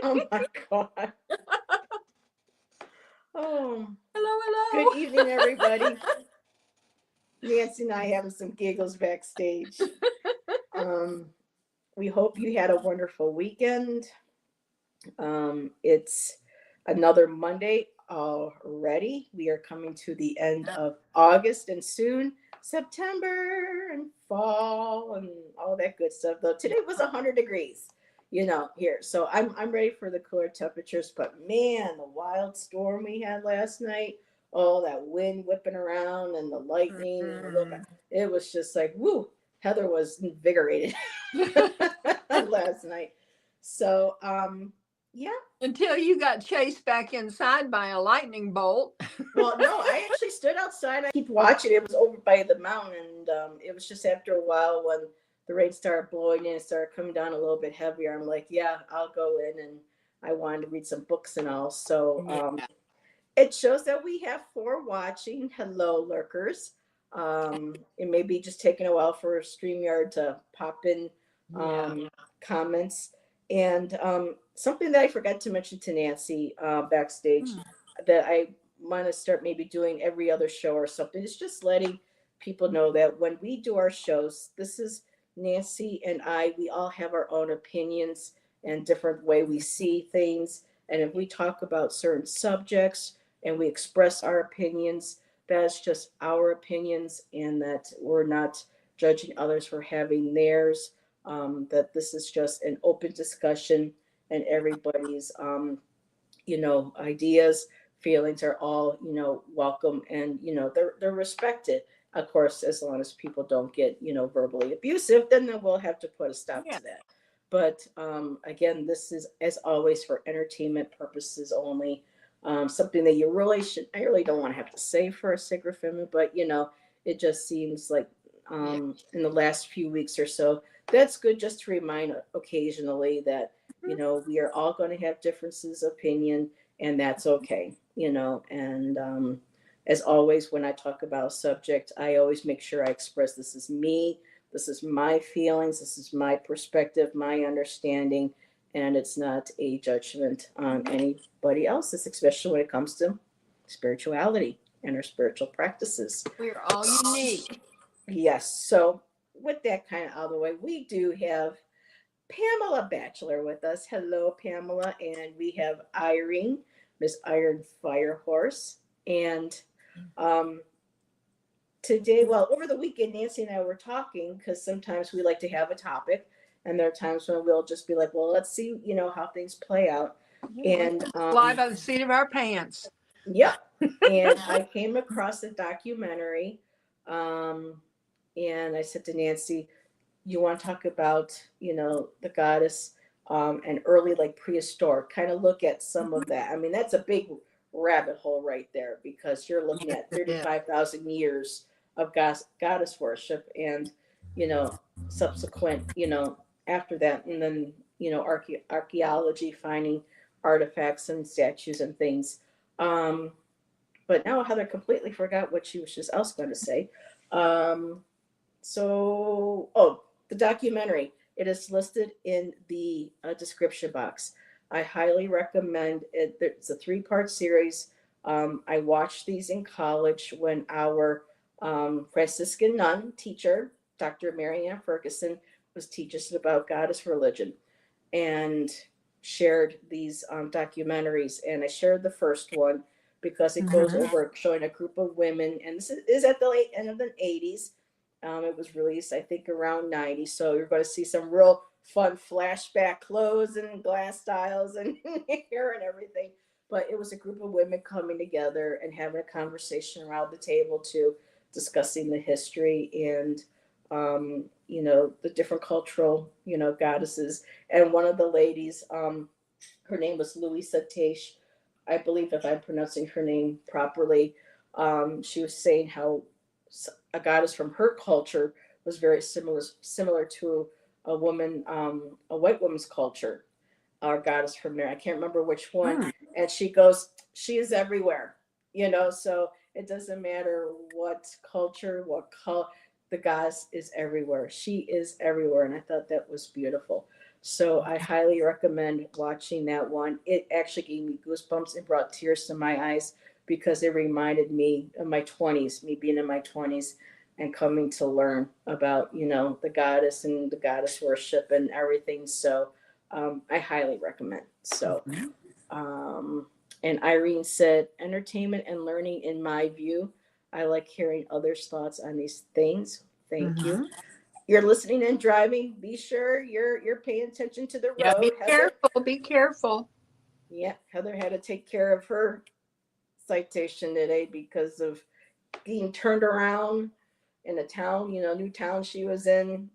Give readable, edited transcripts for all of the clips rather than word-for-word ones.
Oh my God. Oh, Hello, good hello. evening, everybody. Nancy and I having some giggles backstage. Um, we hope you had a wonderful weekend. It's another Monday already. We are coming to the end of August and soon September and fall and all that good stuff. Though Yeah. today was 100 degrees, here. So I'm ready for the cooler temperatures. But man, the wild storm we had last night. Oh, that wind whipping around and the lightning and the little. Mm. It was just like woo. Heather was invigorated last night. So yeah. Until you got chased back inside by a lightning bolt. Well, no, I actually stood outside. I keep watching. It was over by the mountain, and it was just after a while when the rain started blowing in, it started coming down a little bit heavier. I'm like, yeah, I'll go in, and I wanted to read some books and all. So Yeah. it shows that we have four watching. Hello, lurkers. It may be just taking a while for StreamYard to pop in Yeah. comments. And something that I forgot to mention to Nancy backstage Mm. that I want to start maybe doing every other show or something is just letting people know that when we do our shows, this is Nancy and I, we all have our own opinions and different way we see things. And if we talk about certain subjects and we express our opinions, that's just our opinions, and that we're not judging others for having theirs. That this is just an open discussion, and everybody's, ideas, feelings are all, welcome, and they're respected. Of course, as long as people don't get, verbally abusive, then we'll have to put a stop Yeah. to that. But again, this is as always for entertainment purposes only. Something that you really should, I really don't want to have to say for a sacred family, but it just seems like Yeah. in the last few weeks or so, that's good just to remind occasionally that we are all going to have differences of opinion, and that's okay. And as always, when I talk about a subject, I always make sure I express this is me, this is my feelings, this is my perspective, my understanding, and it's not a judgment on anybody else's, especially when it comes to spirituality and our spiritual practices. We're all unique. Yes. So, with that kind of out of the way, we do have Pamela Batchelor with us. Hello, Pamela. And we have Irene, Miss Iron Firehorse. And um, today, well, over the weekend, Nancy and I were talking because sometimes we like to have a topic. And there are times when we'll just be like, well, let's see, how things play out. Yeah, let's And fly by the seat of our pants. yep. And I came across a documentary. Um, and I said to Nancy, you want to talk about the goddess and early like prehistoric, kind of look at some of that. I mean, that's a big rabbit hole right there, because you're looking Yes, at it is. 35,000 years of goddess worship, and you know subsequent, after that, and then archaeology finding artifacts and statues and things. um but now Heather completely forgot what she was just else going to say. um the documentary. It is listed in the description box. I highly recommend it. It's a three-part series. I watched these in college when our Franciscan nun teacher, Dr. Marianne Ferguson, was teaching us about goddess religion, and shared these documentaries. And I shared the first one because it goes Mhm. over showing a group of women, and this is at the late end of the 80s. It was released, I think, around 90. So you're going to see some real fun flashback clothes and glass styles and hair and everything. But it was a group of women coming together and having a conversation around the table to discussing the history and, the different cultural, goddesses. And one of the ladies, her name was Louisa Teish, I believe, if I'm pronouncing her name properly. She was saying how a goddess from her culture was very similar to a white woman's culture, our goddess from there. I can't remember which one. Mm. And she goes, she is everywhere, so it doesn't matter what culture, what color, the goddess is everywhere. She is everywhere. And I thought that was beautiful. So I highly recommend watching that one. It actually gave me goosebumps and brought tears to my eyes because it reminded me of my 20s, me being in my 20s and coming to learn about, the goddess and the goddess worship and everything. So I highly recommend. So, Mhm. um, and Irene said, entertainment and learning, in my view. I like hearing others' thoughts on these things. Thank you. Mhm. You're listening and driving. Be sure you're paying attention to the Yeah, be road. Heather, careful. Be careful. yeah, Heather had to take care of her citation today because of being turned around in a town, new town she was in.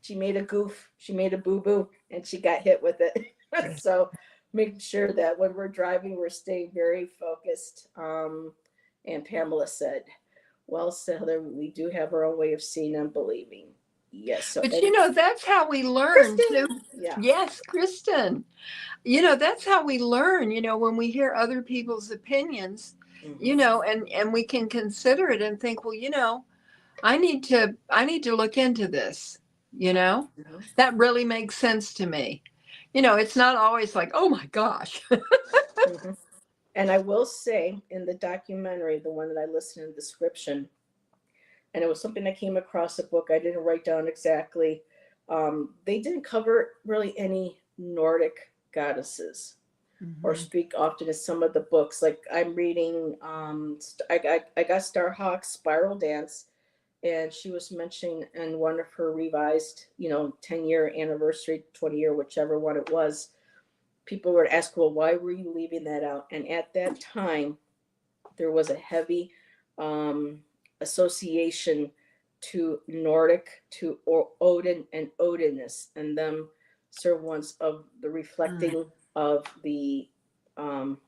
She made a goof, she made a boo boo, and she got hit with it. So making sure that when we're driving, we're staying very focused. And Pamela said, well, so Heather, we do have our own way of seeing and believing. Yes. So, But and that's how we learn too. Kristen, yeah. Yes, Kristen. That's how we learn, when we hear other people's opinions, Mm-hmm. and we can consider it and think, well, I need to look into this, you know? Mm-hmm. That really makes sense to me. It's not always like, oh my gosh. Mm-hmm. And I will say, in the documentary, the one that I listed in the description, and it was something I came across a book. I didn't write down exactly. They didn't cover really any Nordic goddesses or Mhm. speak often in some of the books. Like I'm reading, I got Starhawk's Spiral Dance, and she was mentioning in one of her revised, 10-year anniversary, 20-year, whichever one it was. People would ask, well, why were you leaving that out? And at that time, there was a heavy um, association to Nordic, to Odin and Odinus, and them serve once of the Mm, reflecting of um,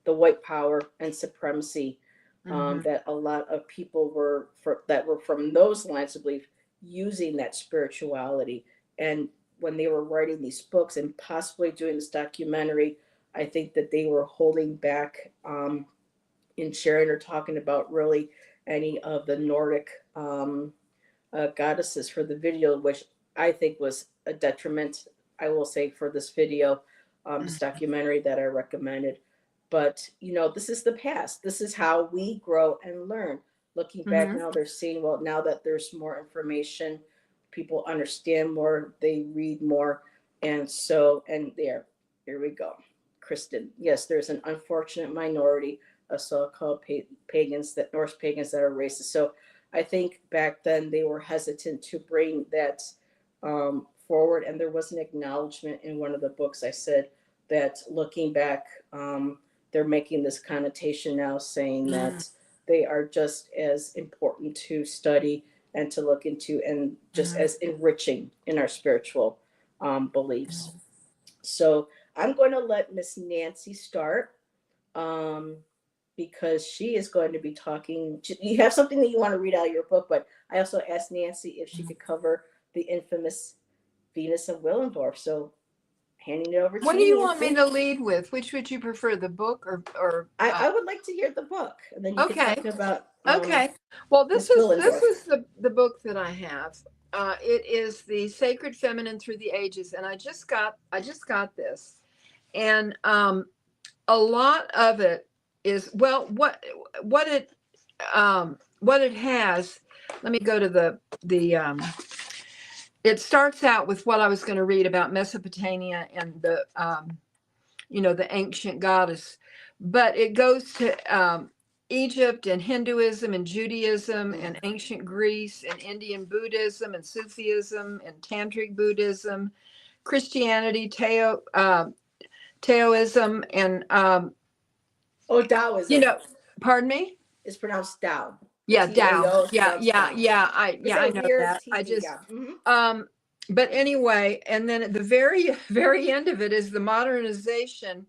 the white power and supremacy, mhm, that a lot of people that were from those lines of belief using that spirituality. And when they were writing these books and possibly doing this documentary, I think that they were holding back in sharing or talking about really any of the Nordic goddesses for the video, which I think was a detriment, I will say, for this video, this mm, documentary that I recommended. But, this is the past. This is how we grow and learn. Looking back mhm. now, they're seeing, well, now that there's more information, people understand more, they read more. And so, and here we go. Kristen, yes, there's an unfortunate minority of so-called pagans, that Norse pagans, that are racist. So I think back then they were hesitant to bring that forward, and there was an acknowledgement in one of the books. I said that looking back, they're making this connotation now, saying Mm, that they are just as important to study and to look into, and just mhm. as enriching in our spiritual beliefs. So I'm going to let Miss Nancy start, um, because she is going to be talking. You have something that you want to read out of your book, but I also asked Nancy if she could cover the infamous Venus of Willendorf. So handing it over What to do you, you want me Nancy. to lead with? Which would you prefer, the book or I would like to hear the book, and then you could okay. talk about Okay. Well, this Miss is this Willendorf. is the book that I have. It is The Sacred Feminine Through the Ages, and I just got this, and a lot of it is, well, what it has. Let me go to the. It starts out with what I was going to read about Mesopotamia and the ancient goddess, but it goes to Egypt and Hinduism and Judaism and ancient Greece and Indian Buddhism and Sufism and Tantric Buddhism, Christianity, Taoism, and Oh, Taoism pardon me. is pronounced Tao. Yeah, Tao. Tao is Yeah, pronounced yeah, Tao. yeah. It's I that know weird that. I TV. just Yeah. Mm-hmm. um but anyway, and then at the very very end of it is the modernization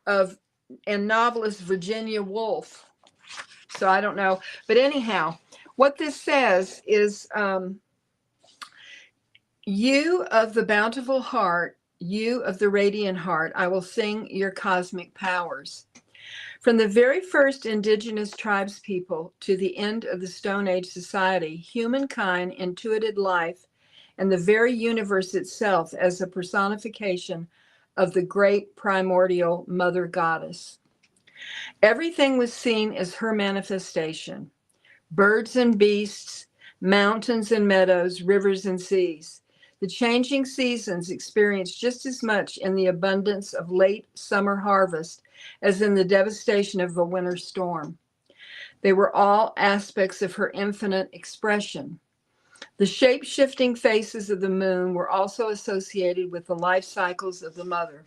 of and novelist Virginia Woolf. So I don't know, but anyhow, what this says is, you of the bountiful heart, you of the radiant heart, I will sing your cosmic powers. From the very first indigenous tribes people to the end of the Stone Age society, humankind intuited life and the very universe itself as a personification of the great primordial mother goddess. Everything was seen as her manifestation: birds and beasts, mountains and meadows, rivers and seas. The changing seasons experienced just as much in the abundance of late summer harvest as in the devastation of a winter storm. They were all aspects of her infinite expression. The shape-shifting phases of the moon were also associated with the life cycles of the mother.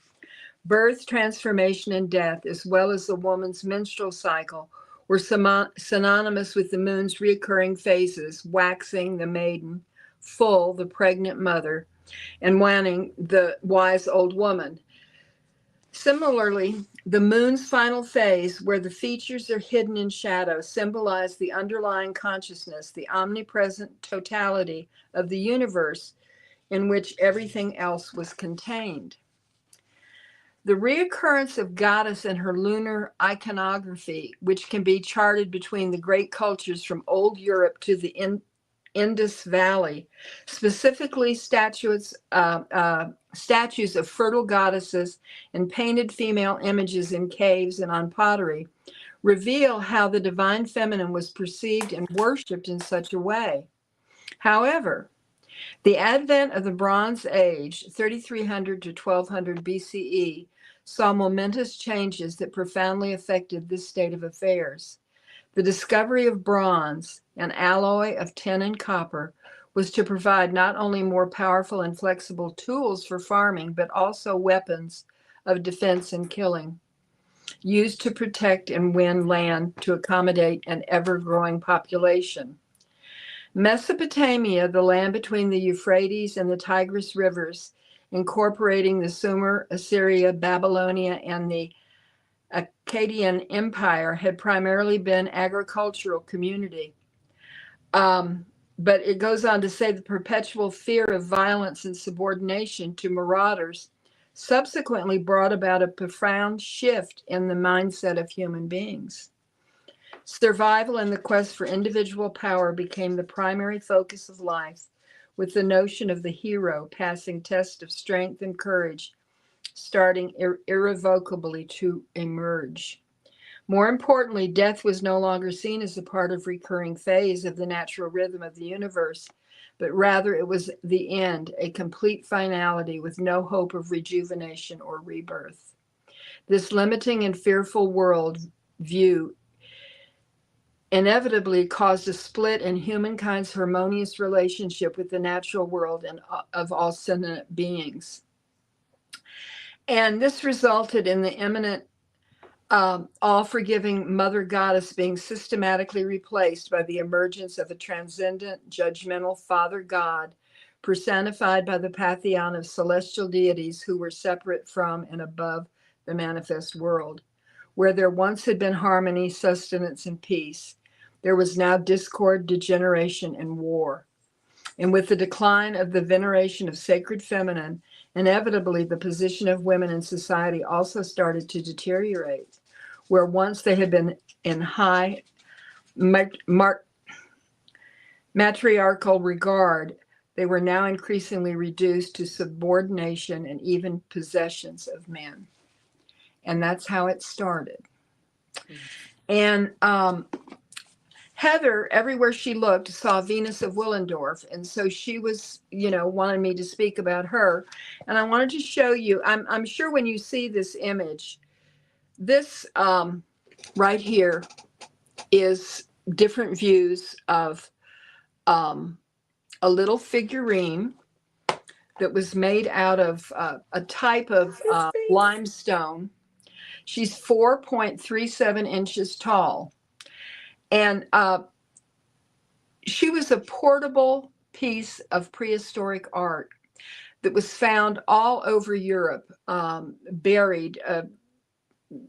Birth, transformation, and death, as well as the woman's menstrual cycle, were synonymous with the moon's recurring phases: waxing, the maiden; full, the pregnant mother; and waning, the wise old woman. Similarly, the moon's final phase, where the features are hidden in shadow, symbolized the underlying consciousness, the omnipresent totality of the universe in which everything else was contained. The reoccurrence of goddess in her lunar iconography, which can be charted between the great cultures from Old Europe to the Indus Valley, specifically statues of fertile goddesses and painted female images in caves and on pottery, reveal how the divine feminine was perceived and worshipped in such a way. However, the advent of the Bronze Age, 3300 to 1200 BCE, saw momentous changes that profoundly affected this state of affairs. The discovery of bronze, an alloy of tin and copper, was to provide not only more powerful and flexible tools for farming, but also weapons of defense and killing, used to protect and win land to accommodate an ever-growing population. Mesopotamia, the land between the Euphrates and the Tigris rivers, incorporating the Sumer, Assyria, Babylonia, and the Akkadian Empire, had primarily been agricultural community. But it goes on to say the perpetual fear of violence and subordination to marauders subsequently brought about a profound shift in the mindset of human beings. Survival and the quest for individual power became the primary focus of life, with the notion of the hero passing tests of strength and courage starting irrevocably to emerge. More importantly, death was no longer seen as a part of recurring phase of the natural rhythm of the universe, but rather it was the end, a complete finality with no hope of rejuvenation or rebirth. This limiting and fearful world view inevitably caused a split in humankind's harmonious relationship with the natural world and of all sentient beings. And this resulted in the imminent all-forgiving mother goddess being systematically replaced by the emergence of a transcendent, judgmental father god, personified by the pantheon of celestial deities who were separate from and above the manifest world. Where there once had been harmony, sustenance, and peace, there was now discord, degeneration, and war. And with the decline of the veneration of sacred feminine, inevitably the position of women in society also started to deteriorate. Where once they had been in high matriarchal regard, they were now increasingly reduced to subordination and even possessions of men. And that's how it started. And Heather, everywhere she looked, saw Venus of Willendorf. And so she was, wanted me to speak about her. And I wanted to show you, I'm sure when you see this image, this right here is different views of a little figurine that was made out of a type of limestone. She's 4.37 inches tall. And she was a portable piece of prehistoric art that was found all over Europe, buried.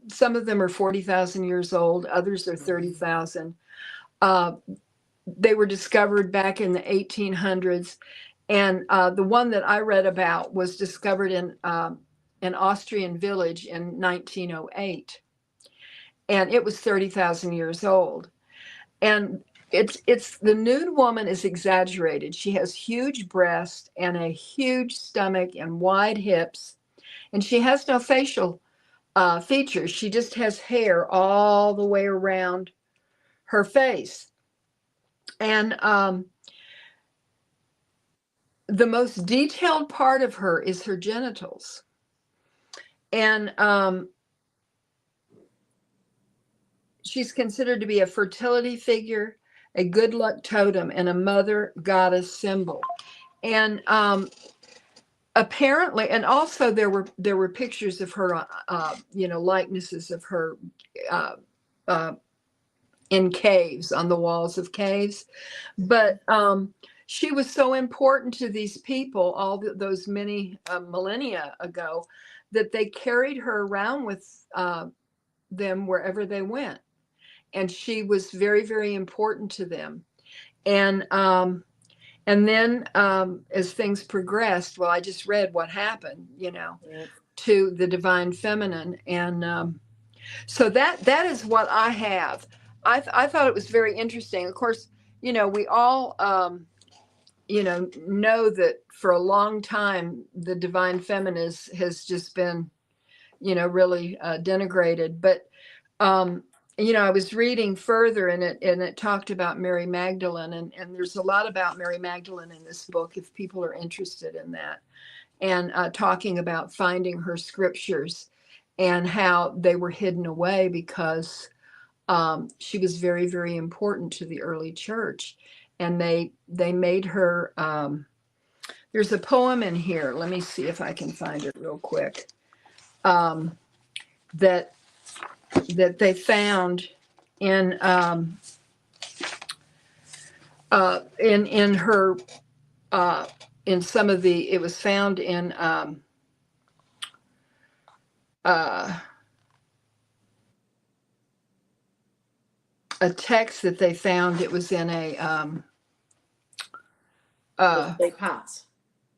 Some of them are 40,000 years old, others are 30,000. They were discovered back in the 1800s. And the one that I read about was discovered in an Austrian village in 1908. And it was 30,000 years old. And it's the nude woman is exaggerated. She has huge breasts and a huge stomach and wide hips, and she has no facial features. She just has hair all the way around her face. And the most detailed part of her is her genitals. And she's considered to be a fertility figure, a good luck totem, and a mother goddess symbol. And apparently, and also there were pictures of her, likenesses of her uh, uh, in caves, on the walls of caves. But she was so important to these people those many millennia ago that they carried her around with them wherever they went, and she was very, very important to them. And then as things progressed, well, I just read what happened, Yeah. to the divine feminine. And so that is what I have. I thought it was very interesting. Of course, we all know that for a long time the divine feminine has just been really denigrated. But I was reading further, and it talked about Mary Magdalene, and there's a lot about Mary Magdalene in this book if people are interested in that, and talking about finding her scriptures and how they were hidden away because she was very, very important to the early church, and they made her. There's a poem in here. Let me see if I can find it real quick. That they found in in her in some of the. It was found in uh, a text that they found. It was in a Those clay pots.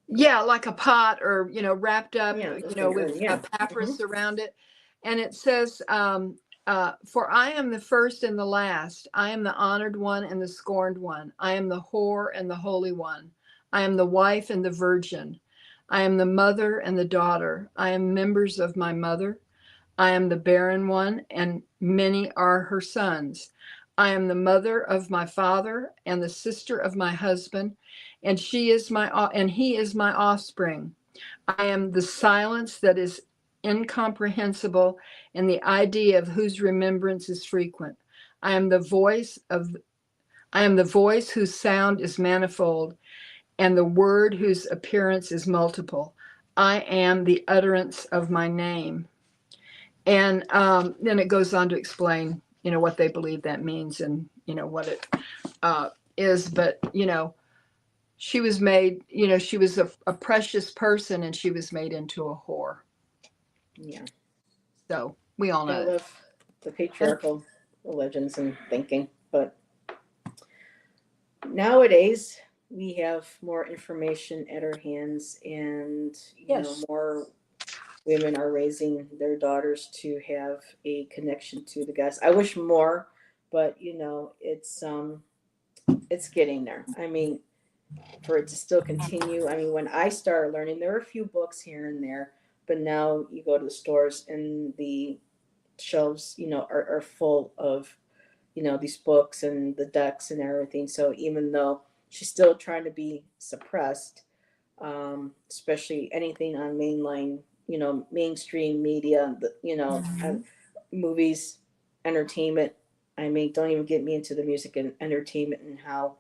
yeah, like a pot, or wrapped up, Yeah, just an with urn. a Yeah. papyrus around it. And it says, for I am the first and the last, I am the honored one and the scorned one, I am the whore and the holy one, I am the wife and the virgin, I am the mother and the daughter, I am members of my mother, I am the barren one, and many are her sons. I am the mother of my father and the sister of my husband, and he is my offspring. I am the silence that is incomprehensible, and the idea of whose remembrance is frequent. I am the voice of I am the voice whose sound is manifold, and the word whose appearance is multiple. I am the utterance of my name. And then it goes on to explain, what they believe that means, and what it is. But she was made, she was a precious person, and she was made into a whore. Yeah. So we all I know that. love the patriarchal religions and thinking, but nowadays we have more information at our hands, and Yes. more women are raising their daughters to have a connection to the gods. I wish more, but it's getting there. I mean, for it to still continue. I mean, when I started learning, there were a few books here and there, but now you go to the stores and the shelves, are full of, these books and the decks and everything. So even though she's still trying to be suppressed, especially anything on mainline, mainstream media, movies, entertainment. I mean, don't even get me into the music and entertainment and how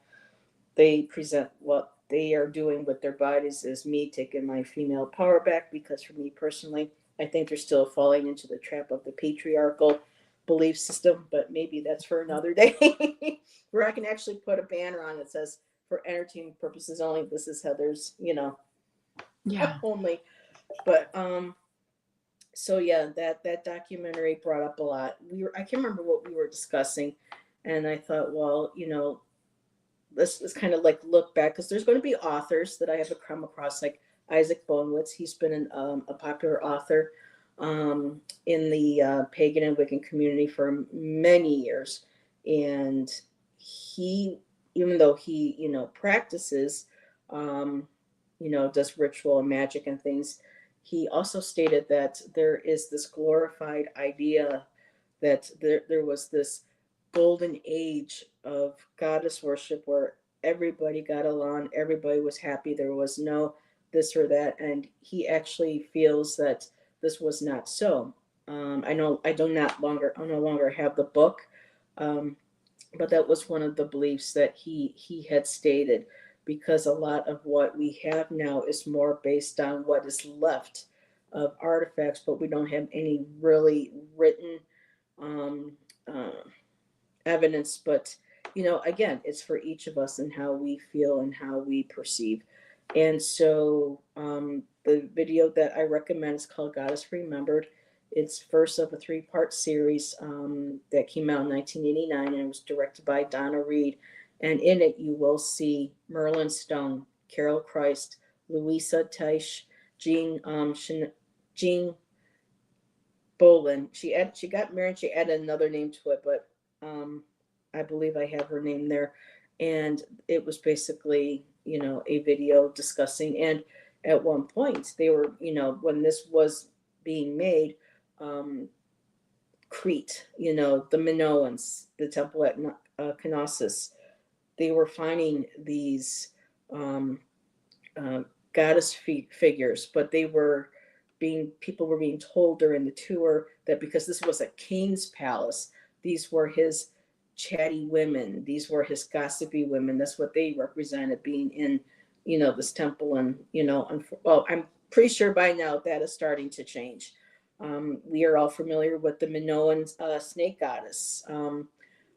they present what they are doing with their bodies as me taking my female power back, because for me personally, I think they're still falling into the trap of the patriarchal belief system, but maybe that's for another day where I can actually put a banner on that says for entertainment purposes only, this is Heather's, Yeah. only. But so yeah, that documentary brought up a lot. I can't remember what we were discussing, and I thought, well, let's kind of like look back, because there's going to be authors that I have come across, like Isaac Bonewitz. He's been a popular author in the pagan and Wiccan community for many years, and he, even though he, practices, um, does ritual and magic and things, he also stated that there is this glorified idea that there was this golden age of goddess worship where everybody got along, everybody was happy, there was no this or that, and he actually feels that this was not so. I know I no longer have the book, um, but that was one of the beliefs that he had stated, because a lot of what we have now is more based on what is left of artifacts, but we don't have any really written um, uh, evidence. But again, it's for each of us and how we feel and how we perceive. And so the video that I recommend is called Goddess Remembered. It's first of a three-part series that came out in 1989, and it was directed by Donna Reed. And in it, you will see Merlin Stone, Carol Christ, Louisa Teich, Jean Bolin. She got married. She added another name to it, but um, I believe I have her name there. And it was basically, a video discussing. And at one point, they were, when this was being made, um, Crete, the Minoans, the temple at Knossos, they were finding these um, uh, goddess figures, but people were being told during the tour that because this was a king's palace, these were his chatty women, these were his gossipy women. That's what they represented, being in, this temple. And well, I'm pretty sure by now that is starting to change. We are all familiar with the Minoan snake goddess.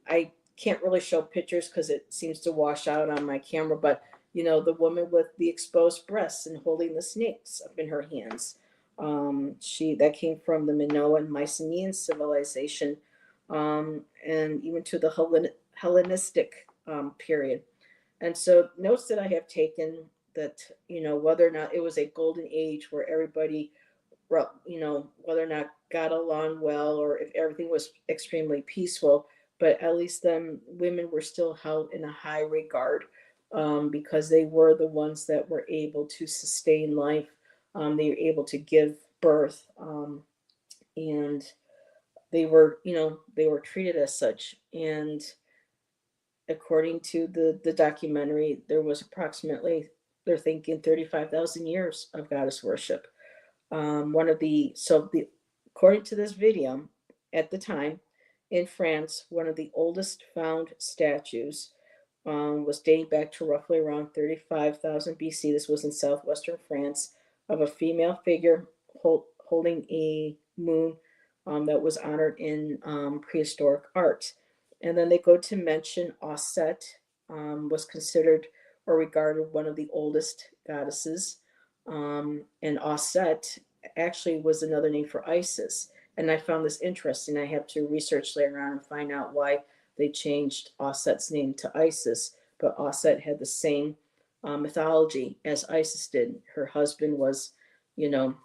I can't really show pictures because it seems to wash out on my camera, but the woman with the exposed breasts and holding the snakes up in her hands. She that came from the Minoan Mycenaean civilization, and even to the Hellenistic period. And so notes that I have taken that whether or not it was a golden age where everybody, whether or not got along well or if everything was extremely peaceful, but at least them women were still held in a high regard, because they were the ones that were able to sustain life. They were able to give birth, and they were treated as such. And according to the documentary, there was approximately, they're thinking, 35,000 years of goddess worship. One of the so the According to this video, at the time in France, one of the oldest found statues was dating back to roughly around 35,000 BC. This was in southwestern France, of a female figure holding a moon that was honored in prehistoric art. And then they go to mention Osset, was considered or regarded one of the oldest goddesses. And Osset actually was another name for Isis. And I found this interesting. I have to research later on and find out why they changed Osset's name to Isis. But Osset had the same mythology as Isis did. Her husband was, you know,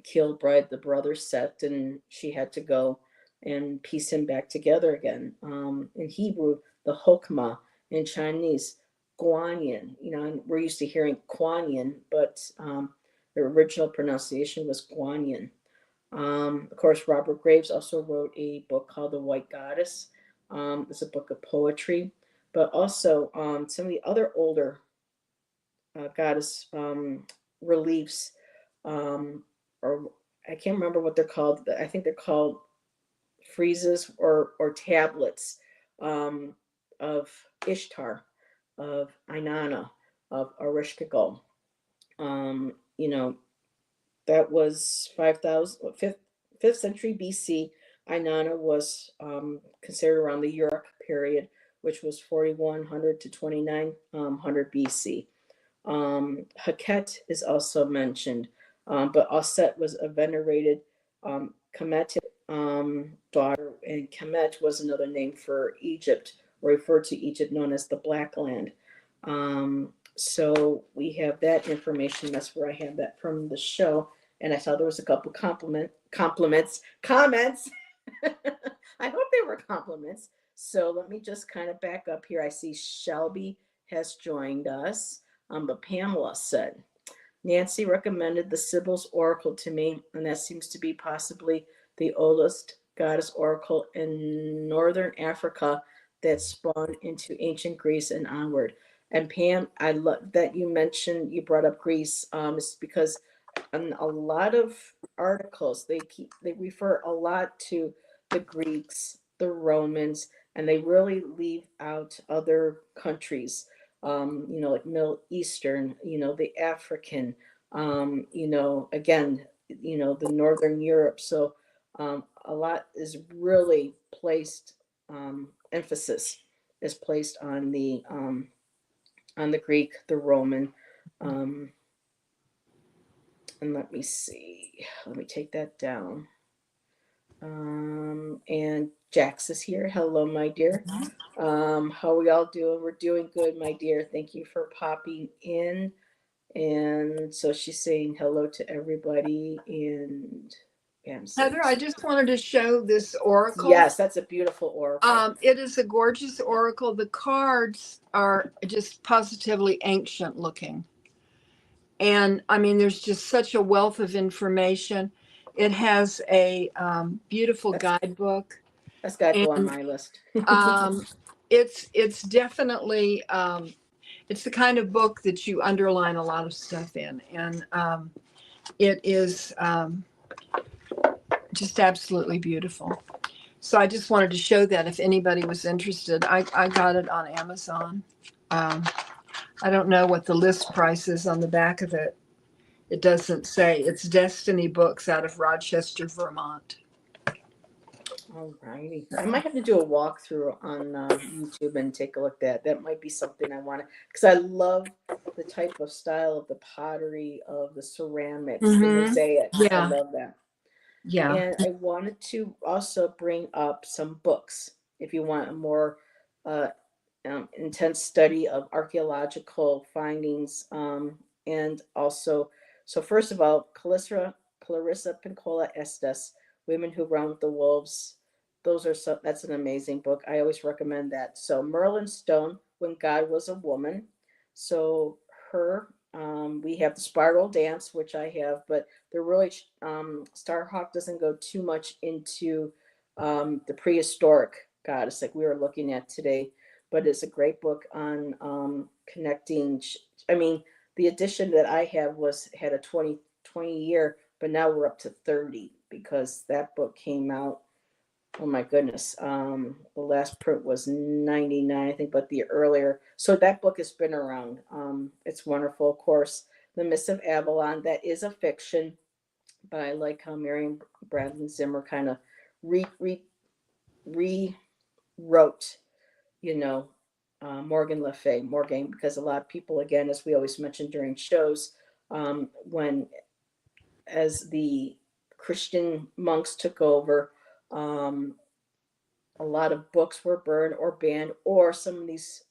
killed by the brother Set, and she had to go and piece him back together again. In Hebrew, the Hokmah; in Chinese, Guanyin. And we're used to hearing Kuan but the original pronunciation was Guanyin. Of course, Robert Graves also wrote a book called The White Goddess. It's a book of poetry, but also some of the other older goddess reliefs, or I can't remember what they're called. I think they're called friezes or tablets of Ishtar, of Inanna, of Ereshkigal. You know, that was 5,000, 5th century BC. Inanna was considered around the Uruk period, which was 4100 to 2900 BC. Haket is also mentioned, but Osset was a venerated Kemetic daughter, and Kemet was another name for Egypt, or referred to Egypt, known as the Black Land. So we have that information. That's where I have that from the show. And I saw there was a couple comments. I hope they were compliments. So let me just kind of back up here. I see Shelby has joined us, but Pamela said, Nancy recommended the Sibyl's Oracle to me, and that seems to be possibly the oldest goddess oracle in northern Africa that spawned into ancient Greece and onward. And Pam, I love that you mentioned, you brought up Greece. It's because in a lot of articles they refer a lot to the Greeks, the Romans, and they really leave out other countries. Like Middle Eastern, the African, again, the Northern Europe. So a lot is really placed, emphasis is placed on the Greek, the Roman. Um, and let me see. Let me take that down. And Jax is here. Hello, my dear. How are we all doing? We're doing good, my dear. Thank you for popping in. And so she's saying hello to everybody. And Pam said, Heather, I just wanted to show this oracle. yes, that's a beautiful oracle. It is a gorgeous oracle. The cards are just positively ancient looking. And I mean, there's just such a wealth of information. It has a beautiful That's guidebook, that's got to go on and my list. it's definitely it's the kind of book that you underline a lot of stuff in, and it is just absolutely beautiful. So I just wanted to show that if anybody was interested. I got it on Amazon. Um, I don't know what the list price is on the back of it. It doesn't say. It's Destiny Books out of Rochester, Vermont. All righty. I might have to do a walkthrough on YouTube and take a look at that. That might be something I want to, because I love the type of style of the pottery, of the ceramics, the mosaics. I Yeah, love that. yeah. And I wanted to also bring up some books if you want a more uh, intense study of archaeological findings. And also, so first of all, Clarissa Pincola Estes, Women Who Run with the Wolves. That's an amazing book. I always recommend that. So Merlin Stone, When God Was a Woman. So her, we have the Spiral Dance, which I have, but they're really, Starhawk doesn't go too much into the prehistoric goddess like we were looking at today, but it's a great book on connecting. I mean, the edition that I have had a 20 year, but now we're up to 30 because that book came out. Oh my goodness. The last print was 99, I think, but the earlier. So that book has been around. It's wonderful, of course. The Mists of Avalon, that is a fiction, but I like how Marion Bradley Zimmer kind of re, re, rewrote, you know, Morgan Le Fay, Morgan, because a lot of people, again, as we always mention during shows, when as the Christian monks took over, um, a lot of books were burned or banned, or some of these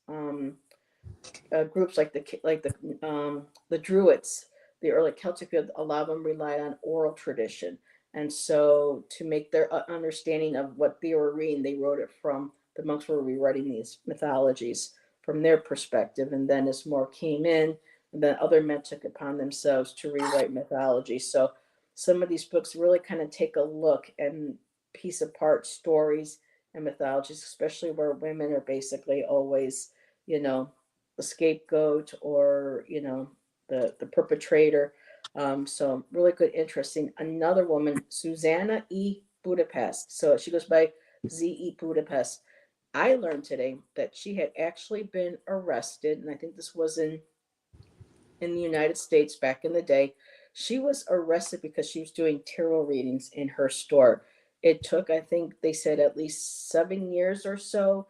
groups like the Druids, the early Celtic, a lot of them relied on oral tradition, and so to make their understanding of what they were reading, they wrote it from the monks were rewriting these mythologies from their perspective, and then as more came in, and then other men took upon themselves to rewrite mythology. So some of these books really kind of take a look and piece apart stories and mythologies, especially where women are basically always, you know, the scapegoat or the perpetrator. So really good, interesting. Another woman, Susanna E. Budapest. So she goes by Z.E. Budapest. I learned today that she had actually been arrested, and I think this was in the United States back in the day. She was arrested because she was doing tarot readings in her store. It took, I think they said, at least 7 years or so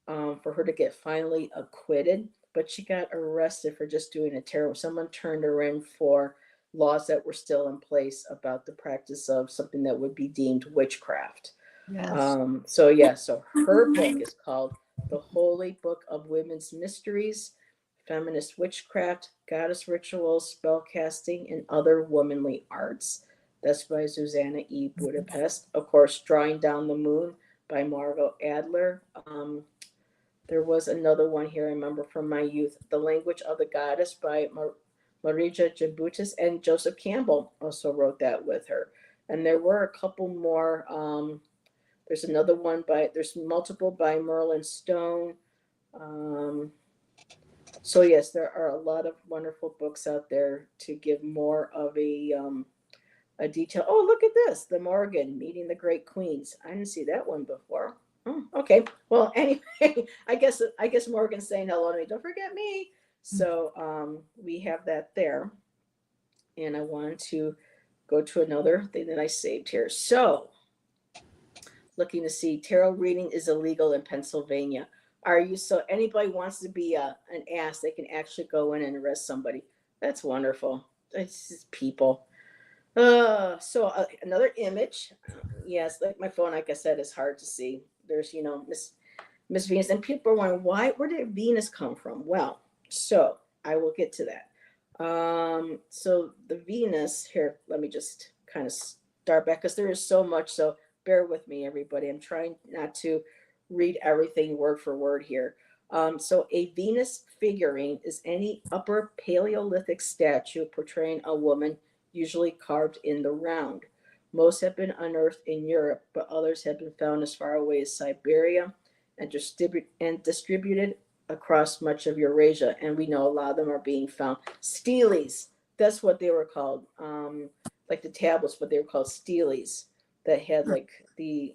for her to get finally acquitted. But she got arrested for just doing a tarot. Someone turned her in for laws that were still in place about the practice of something that would be deemed witchcraft. Yes. So her book is called The Holy Book of Women's Mysteries, Feminist Witchcraft, Goddess Rituals, Spellcasting, and Other Womanly Arts. That's by Susanna E. Budapest. Of course, Drawing Down the Moon by Margot Adler. There was another one here I remember from my youth, The Language of the Goddess by Marija Jabutis, and Joseph Campbell also wrote that with her. And there were a couple more. There's another one there's multiple by Merlin Stone. Um, so yes, there are a lot of wonderful books out there to give more of a detail. Oh, look at this, the Morgan meeting the great queens. I didn't see that one before. Oh, okay. Well, anyway, I guess Morgan's saying hello to me. Don't forget me. So we have that there, and I wanted to go to another thing that I saved here. So looking to see tarot reading is illegal in Pennsylvania. Are you so anybody wants to be an ass, they can actually go in and arrest somebody. That's wonderful. It's just people. So another image. Yes, like my phone, like I said, is hard to see. There's, Miss Venus, and people are wondering where did Venus come from? Well, so I will get to that. So the Venus here, let me just kind of start back because there is so much. So bear with me, everybody. I'm trying not to read everything word for word here. So a Venus figurine is any upper Paleolithic statue portraying a woman, usually carved in the round. Most have been unearthed in Europe, but others have been found as far away as Siberia and distributed across much of Eurasia. And we know a lot of them are being found. Steles, that's what they were called. Like the tablets, but they were called steles that had like the,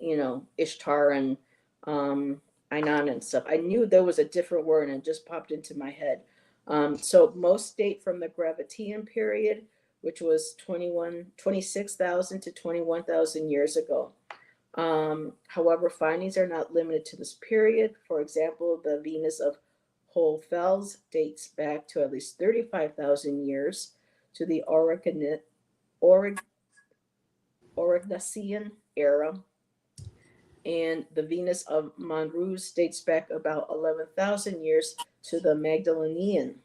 Ishtar and Inan and stuff. I knew there was a different word and it just popped into my head. So most date from the Gravettian period, which was 26,000 to 21,000 years ago. However, findings are not limited to this period. For example, the Venus of Whole Fels dates back to at least 35,000 years to the Aurignacian era. And the Venus of Monrose dates back about 11,000 years to the Magdalenian.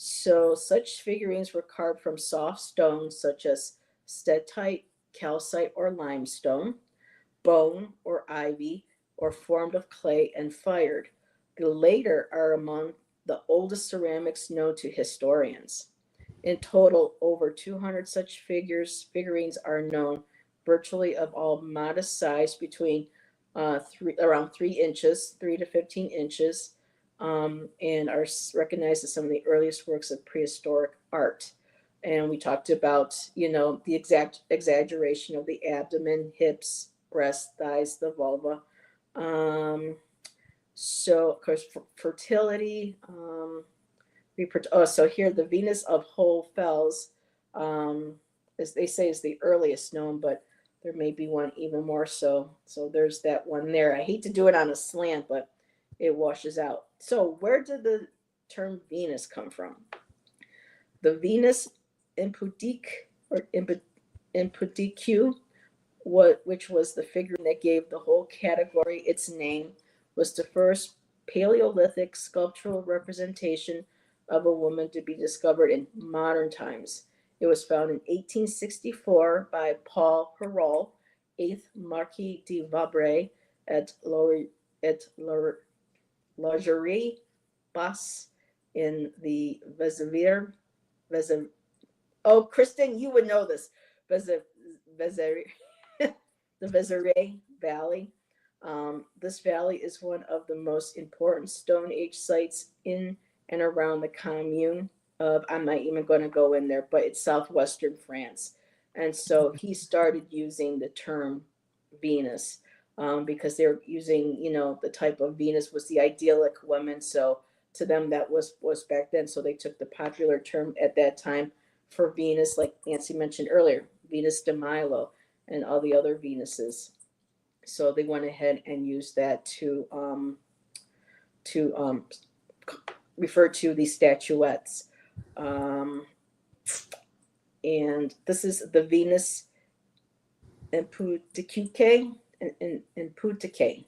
So such figurines were carved from soft stones such as steatite, calcite, or limestone, bone or ivy, or formed of clay and fired. The later are among the oldest ceramics known to historians. In total, over 200 such figurines are known, virtually of all modest size, between around 3 inches, 3 to 15 inches, and are recognized as some of the earliest works of prehistoric art. And we talked about, the exact exaggeration of the abdomen, hips, breasts, thighs, the vulva. So, of course, fertility. So here, the Venus of Whole Fels, as they say, is the earliest known, but there may be one even more so. So there's that one there. I hate to do it on a slant, but it washes out. So where did the term Venus come from? The Venus impudique or impudique, which was the figure that gave the whole category its name, was the first Paleolithic sculptural representation of a woman to be discovered in modern times. It was found in 1864 by Paul Heroult, 8th Marquis de Vabre at Laugerie Basse in the Vézévire. Oh, Kristen, you would know this. The Vézévire Valley. This valley is one of the most important Stone Age sites in and around the commune of, I'm not even going to go in there, but it's southwestern France. And so he started using the term Venus because they're using, the type of Venus was the idyllic woman. So to them, that was back then. So they took the popular term at that time for Venus, like Nancy mentioned earlier, Venus de Milo and all the other Venuses. So they went ahead and used that to refer to these statuettes. And this is the Venus impudique and Putike.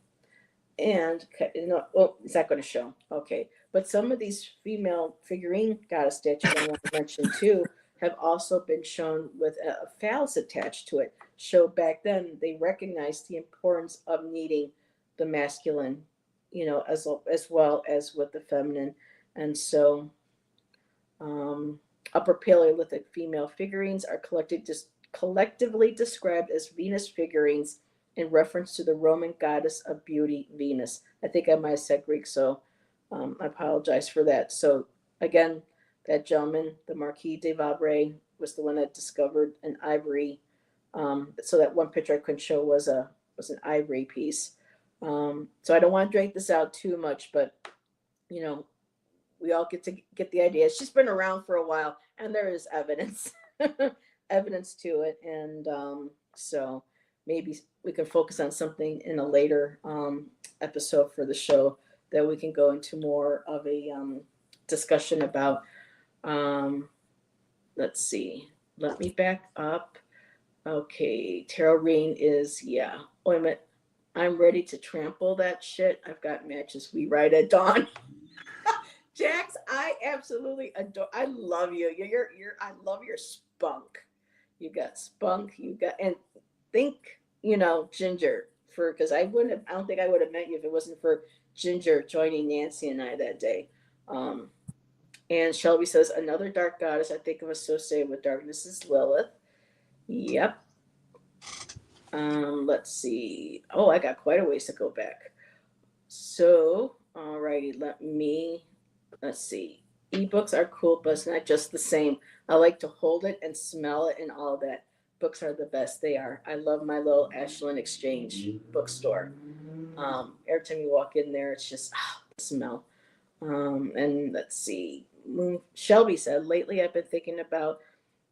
And it's not going to show. Okay. But some of these female figurine goddess statues I want to mention too have also been shown with a phallus attached to it. So back then they recognized the importance of needing the masculine, as well as with the feminine. And so upper Paleolithic female figurines are collectively described as Venus figurines in reference to the Roman goddess of beauty, Venus. I think I might have said Greek, so I apologize for that. So again, that gentleman, the Marquis de Vabray, was the one that discovered an ivory. So that one picture I couldn't show was an ivory piece. So I don't want to drag this out too much, but you know, we all get the idea. She's been around for a while, and there is evidence, evidence to it, and so maybe we can focus on something in a later episode for the show that we can go into more of a discussion about. Um, let's see. Let me back up. Okay, tarot reading is yeah. Wait a minute. I'm ready to trample that shit. I've got matches. We ride at dawn. Jax, I absolutely adore. I love you. I love your spunk. You got spunk. You got and think Ginger for because I wouldn't have. I don't think I would have met you if it wasn't for Ginger joining Nancy and I that day. Um, and Shelby says another dark goddess I think of associated with darkness is Lilith. Yep. Let's see. Oh, I got quite a ways to go back. So, alrighty, let's see. Ebooks are cool, but it's not just the same. I like to hold it and smell it and all that. Books are the best. They are. I love my little Ashland Exchange bookstore. Every time you walk in there, it's just the smell. And let's see. Shelby said, lately I've been thinking about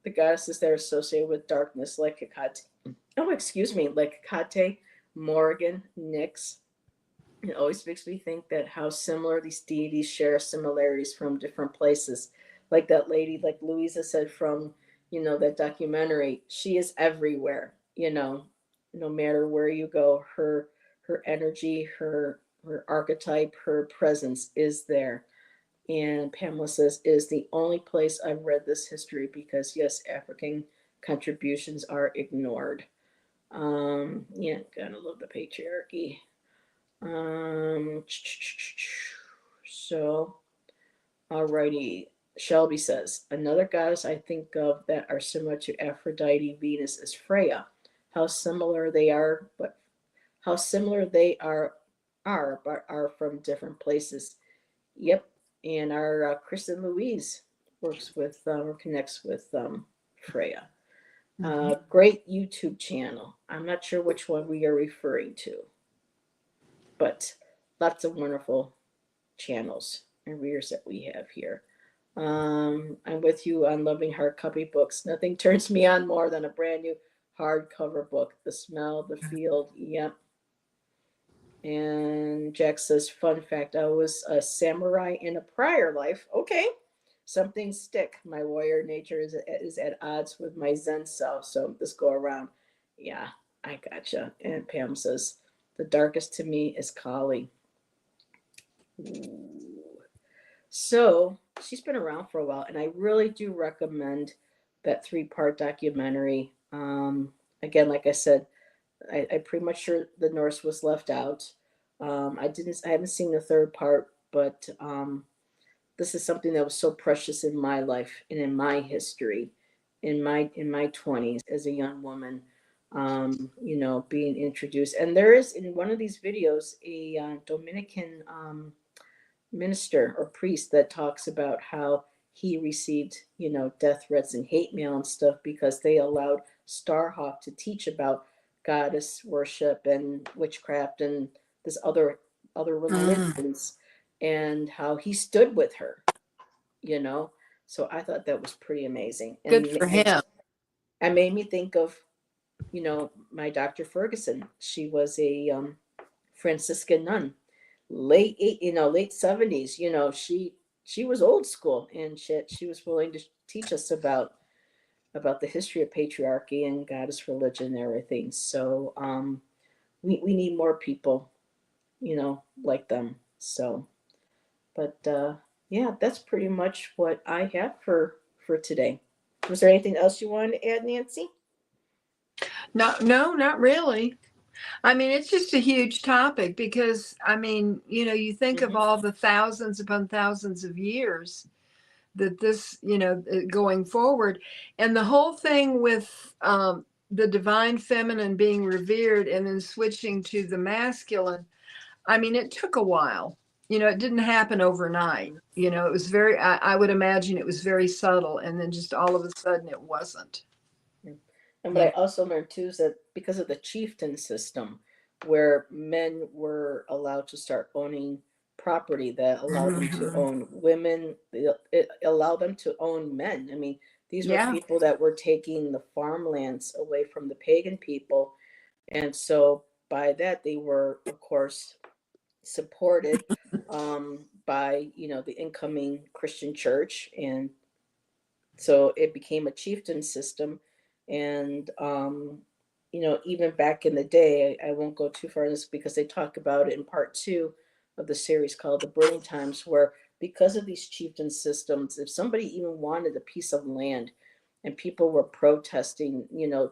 the goddesses that are associated with darkness, like Hecate. Oh, excuse me, like Hecate, Morrigan, Nyx. It always makes me think that how similar these deities share similarities from different places. Like that lady, like Louisa said from, that documentary, she is everywhere, no matter where you go, her energy, her archetype, her presence is there. And Pamela says, is the only place I've read this history because yes, African contributions are ignored. Yeah, gotta love the patriarchy. So, alrighty. Shelby says, another goddess I think of that are similar to Aphrodite, Venus is Freya. How similar they are, but how similar they but are from different places. Yep. And our Kristen Louise works with or connects with Freya. Great YouTube channel. I'm not sure which one we are referring to, but lots of wonderful channels and readers that we have here. I'm with you on loving hardcover books. Nothing turns me on more than a brand new hardcover book. The smell, the feel, yep. And Jack says, fun fact, I was a samurai in a prior life. Okay. Something stick. My warrior nature is at odds with my Zen self. So this go around. Yeah, I gotcha. And Pam says, the darkest to me is Kali. Ooh. So she's been around for a while, and I really do recommend that 3-part documentary. Again, like I said, I'm pretty much sure the Norse was left out. I haven't seen the 3rd part, but this is something that was so precious in my life and in my history, in my 20s as a young woman. Being introduced, and there is in one of these videos a Dominican minister or priest that talks about how he received, death threats and hate mail and stuff because they allowed Starhawk to teach about goddess worship and witchcraft and this other religions and how he stood with her, So I thought that was pretty amazing. And good for him. it made me think of, my Dr. Ferguson. She was a Franciscan nun, late 70s. She was old school and she was willing to teach us about the history of patriarchy and goddess religion and everything. So we need more people, like them. So, but yeah, that's pretty much what I have for today. Was there anything else you wanted to add, Nancy? No, not really. I mean, it's just a huge topic because, I mean, you think of Hmm. all the thousands upon thousands of years that this, going forward, and the whole thing with the divine feminine being revered and then switching to the masculine. I mean, it took a while. It didn't happen overnight. It was I would imagine it was very subtle, and then just all of a sudden it wasn't. And what You I know. also learned too is that because of the chieftain system, where men were allowed to start owning property that allowed them to Mhm. own women, it allowed them to own men. I mean, these were Yeah. people that were taking the farmlands away from the pagan people. And so by that, they were, of course, supported by, the incoming Christian church. And so it became a chieftain system. And even back in the day, I won't go too far in this because they talk about it in part two of the series called the Burning Times, where because of these chieftain systems, if somebody even wanted a piece of land and people were protesting,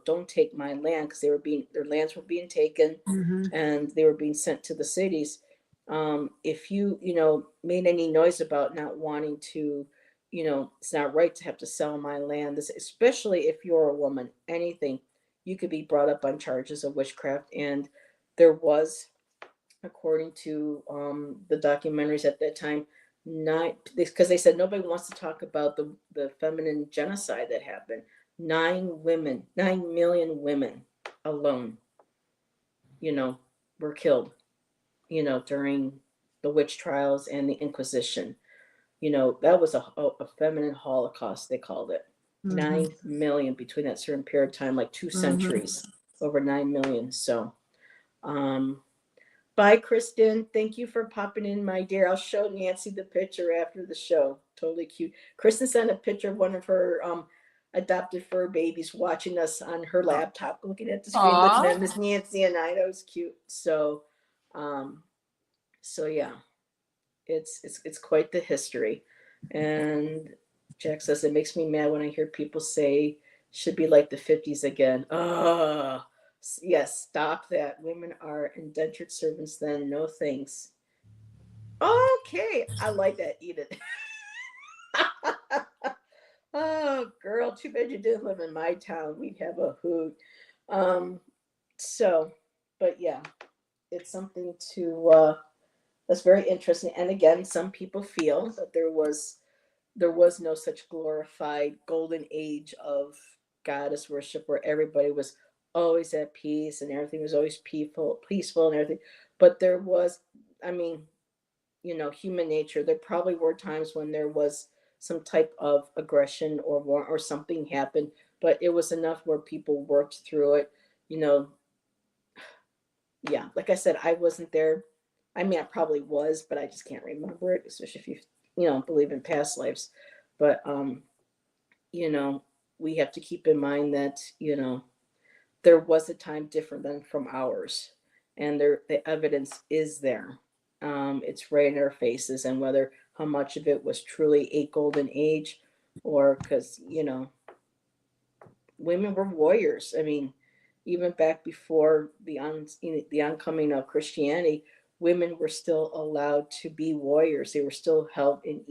don't take my land, because their lands were being taken Hmm. and they were being sent to the cities. If you made any noise about not wanting to, it's not right to have to sell my land, this, especially if you're a woman, anything, you could be brought up on charges of witchcraft. And there was, according to the documentaries at that time, nine, because they said nobody wants to talk about the feminine genocide that happened. 9 women, 9 million women alone, you know, were killed, during the witch trials and the Inquisition. That was a feminine Holocaust, they called it. Hmm. 9 million between that certain period of time, like two Hmm. centuries, over 9 million. So, um, bye, Kristen. Thank you for popping in, my dear. I'll show Nancy the picture after the show. Totally cute. Kristen sent a picture of one of her adopted fur babies watching us on her laptop, looking at the screen, looking Aw. at Miss Nancy and I. That was cute. Um, so yeah, it's quite the history. And Jack says it makes me mad when I hear people say should be like the 50s again. Oh, yes, stop that. Women are indentured servants then. No thanks. Okay, I like that, Edith. Oh, girl, too bad you didn't live in my town. We'd have a hoot. Um, so, but yeah, it's something to that's very interesting. And again, some people feel that there was no such glorified golden age of goddess worship where everybody was always at peace and everything was always peaceful and everything. But there was, I mean, human nature. There probably were times when there was some type of aggression or war or something happened, but it was enough where people worked through it. You know, yeah, like I said, I wasn't there. I mean, I probably was, but I just can't remember it, especially if you believe in past lives. But you know, we have to keep in mind that, there was a time different than from ours. And the evidence is there. It's right in our faces, and whether how much of it was truly a golden age, or because, women were warriors. I mean, even back before the oncoming of Christianity, women were still allowed to be warriors. They were still held in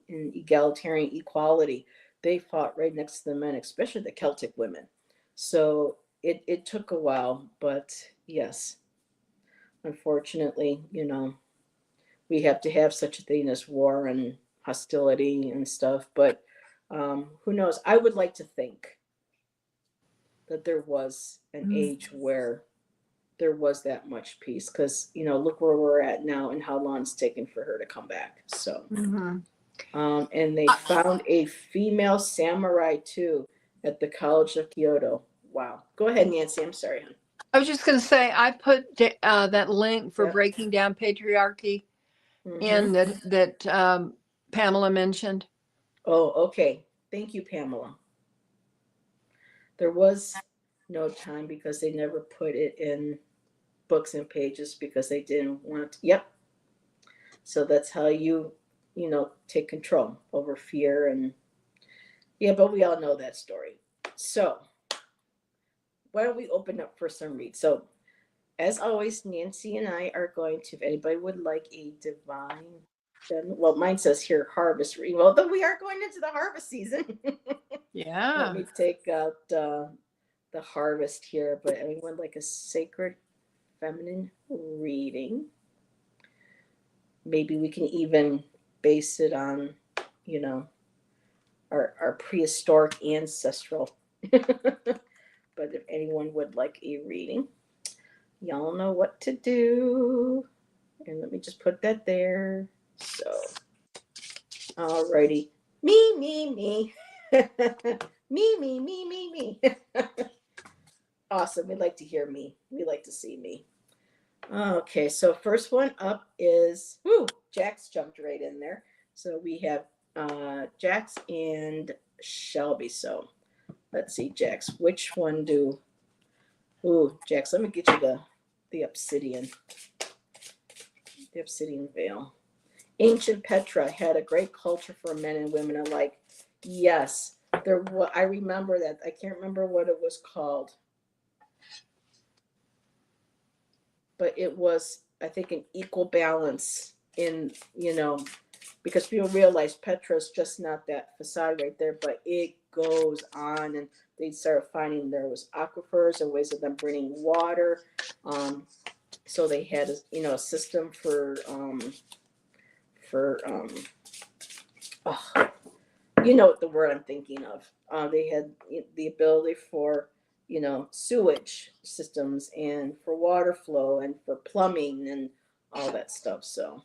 egalitarian equality. They fought right next to the men, especially the Celtic women. So it took a while, but yes, unfortunately, we have to have such a thing as war and hostility and stuff. But who knows? I would like to think that there was an age where there was that much peace, because look where we're at now and how long it's taken for her to come back. So Mm-hmm. and they found a female samurai too at the College of Kyoto. Wow, go ahead, Nancy. I'm sorry, hon. I was just going to say, I put that link for Yep. breaking down patriarchy Mm-hmm. in that Pamela mentioned. Oh, okay, thank you, Pamela. There was no time because they never put it in books and pages because they didn't want to. Yep. So that's how you take control over fear. And yeah, but we all know that story. So why don't we open up for some reads? So as always, Nancy and I are going to, if anybody would like a divine, well, mine says here harvest reading. Well, then we are going into the harvest season. Let Yeah. me take out the harvest here, but anyone like a sacred feminine reading? Maybe we can even base it on, you know, our prehistoric ancestral. But if anyone would like a reading, y'all know what to do. And let me just put that there. So, alrighty. Me. Me. Awesome. We like to hear me. We like to see me. Okay, so first one up is, Jax jumped right in there. So we have Jax and Shelby. So let's see, Jax, which one do, Jax, let me get you the obsidian veil. Ancient Petra had a great culture for men and women alike. Yes, I remember that. I can't remember what it was called, but it was, I think, an equal balance in, because people realize Petra's just not that facade right there, but it goes on, and they started finding there was aquifers and ways of them bringing water. So they had a system for oh, you know what the word I'm thinking of. They had the ability for sewage systems and for water flow and for plumbing and all that stuff. So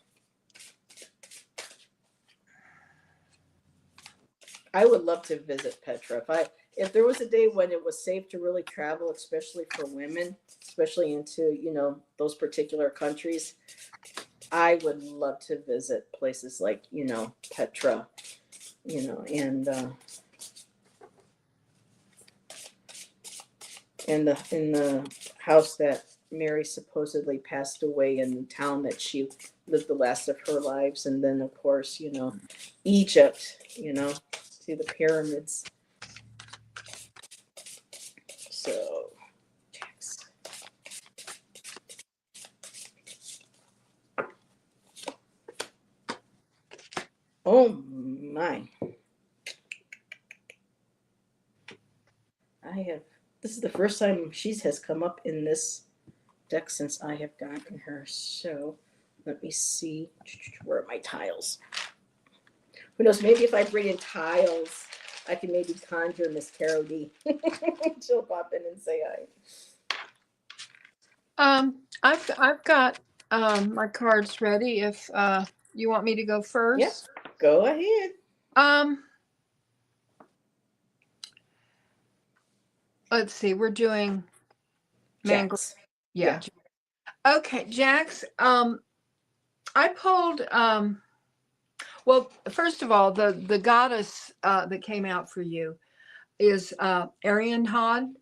I would love to visit Petra. If there was a day when it was safe to really travel, especially for women, especially into those particular countries, I would love to visit places like Petra, and in the house that Mary supposedly passed away in the town that she lived the last of her lives, and then of course Egypt, to the pyramids. So, oh my, this is the first time she has come up in this deck since I have gotten her. So let me see, where are my tiles? Who knows, maybe if I bring in tiles, I can maybe conjure Miss Carol D. She'll pop in and say hi. I've got my cards ready if you want me to go first. Yep, go ahead. Let's see, we're doing Jax. Yeah. Okay, Jax. I pulled well, first of all, the goddess that came out for you is Arianhod.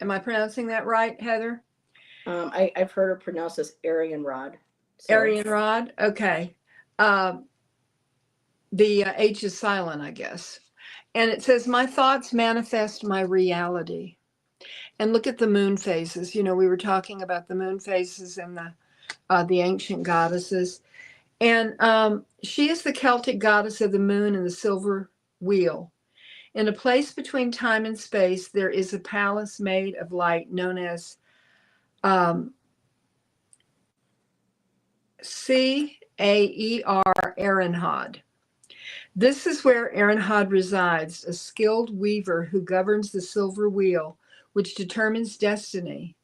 Am I pronouncing that right, Heather? I've heard her pronounced as Aryan Rod. So. Aryan Rod. Okay. The H is silent, I guess. And it says, "My thoughts manifest my reality." And look at the moon phases. We were talking about the moon phases and the ancient goddesses. And she is the Celtic goddess of the moon and the silver wheel. In a place between time and space, there is a palace made of light known as Caer Erenhad. This is where Erenhad resides, a skilled weaver who governs the silver wheel, which determines destiny.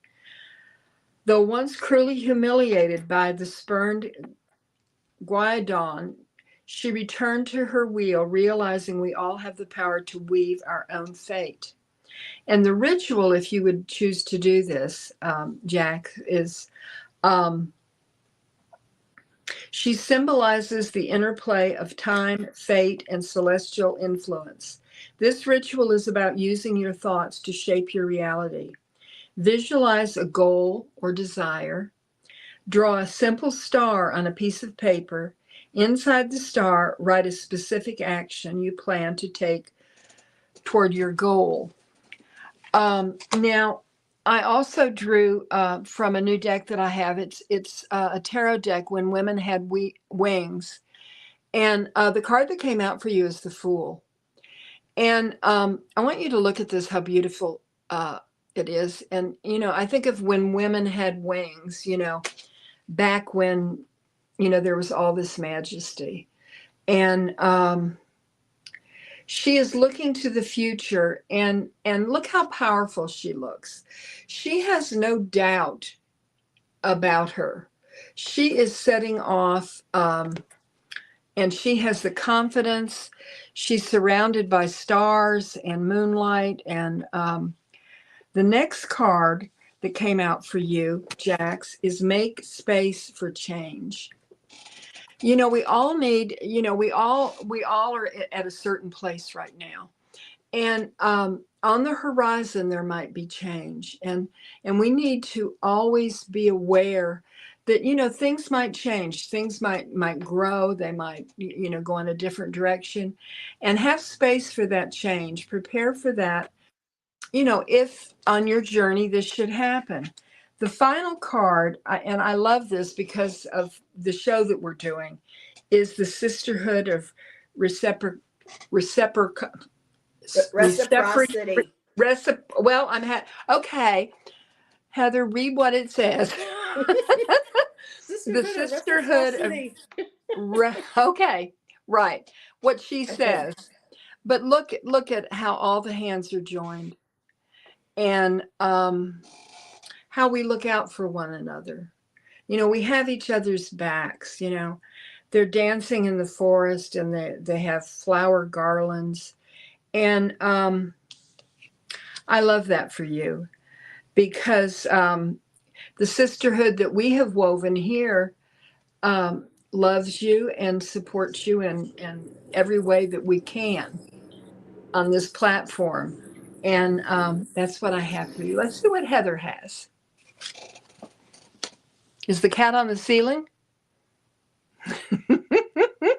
Though once cruelly humiliated by the spurned Guidon, she returned to her wheel, realizing we all have the power to weave our own fate. And the ritual, if you would choose to do this, Jack, is she symbolizes the interplay of time, fate, and celestial influence. This ritual is about using your thoughts to shape your reality. Visualize a goal or desire. Draw a simple star on a piece of paper. Inside the star, write a specific action you plan to take toward your goal. Now, I also drew from a new deck that I have. It's a tarot deck, When Women Had Wings, and the card that came out for you is the Fool. And I want you to look at this, how beautiful it is. And I think of when women had wings. Back when there was all this majesty, and she is looking to the future, and look how powerful she looks. She has no doubt about her. She is setting off, and she has the confidence. She's surrounded by stars and moonlight. And the next card that came out for you, Jax, is Make Space for Change. We all need, we all are at a certain place right now. And on the horizon, there might be change. And we need to always be aware that, things might change. Things might grow. They might, go in a different direction, and have space for that change. Prepare for that, if on your journey this should happen. The final card, and I love this because of the show that we're doing, is the Sisterhood of Recipro Reciprocity. well, okay, Heather, read what it says. The Sisterhood of okay, right. What she says. But look at how all the hands are joined, and how we look out for one another. We have each other's backs. They're dancing in the forest, and they have flower garlands. And I love that for you, because the sisterhood that we have woven here loves you and supports you in every way that we can on this platform. And that's what I have for you. Let's see what Heather has. Is the cat on the ceiling?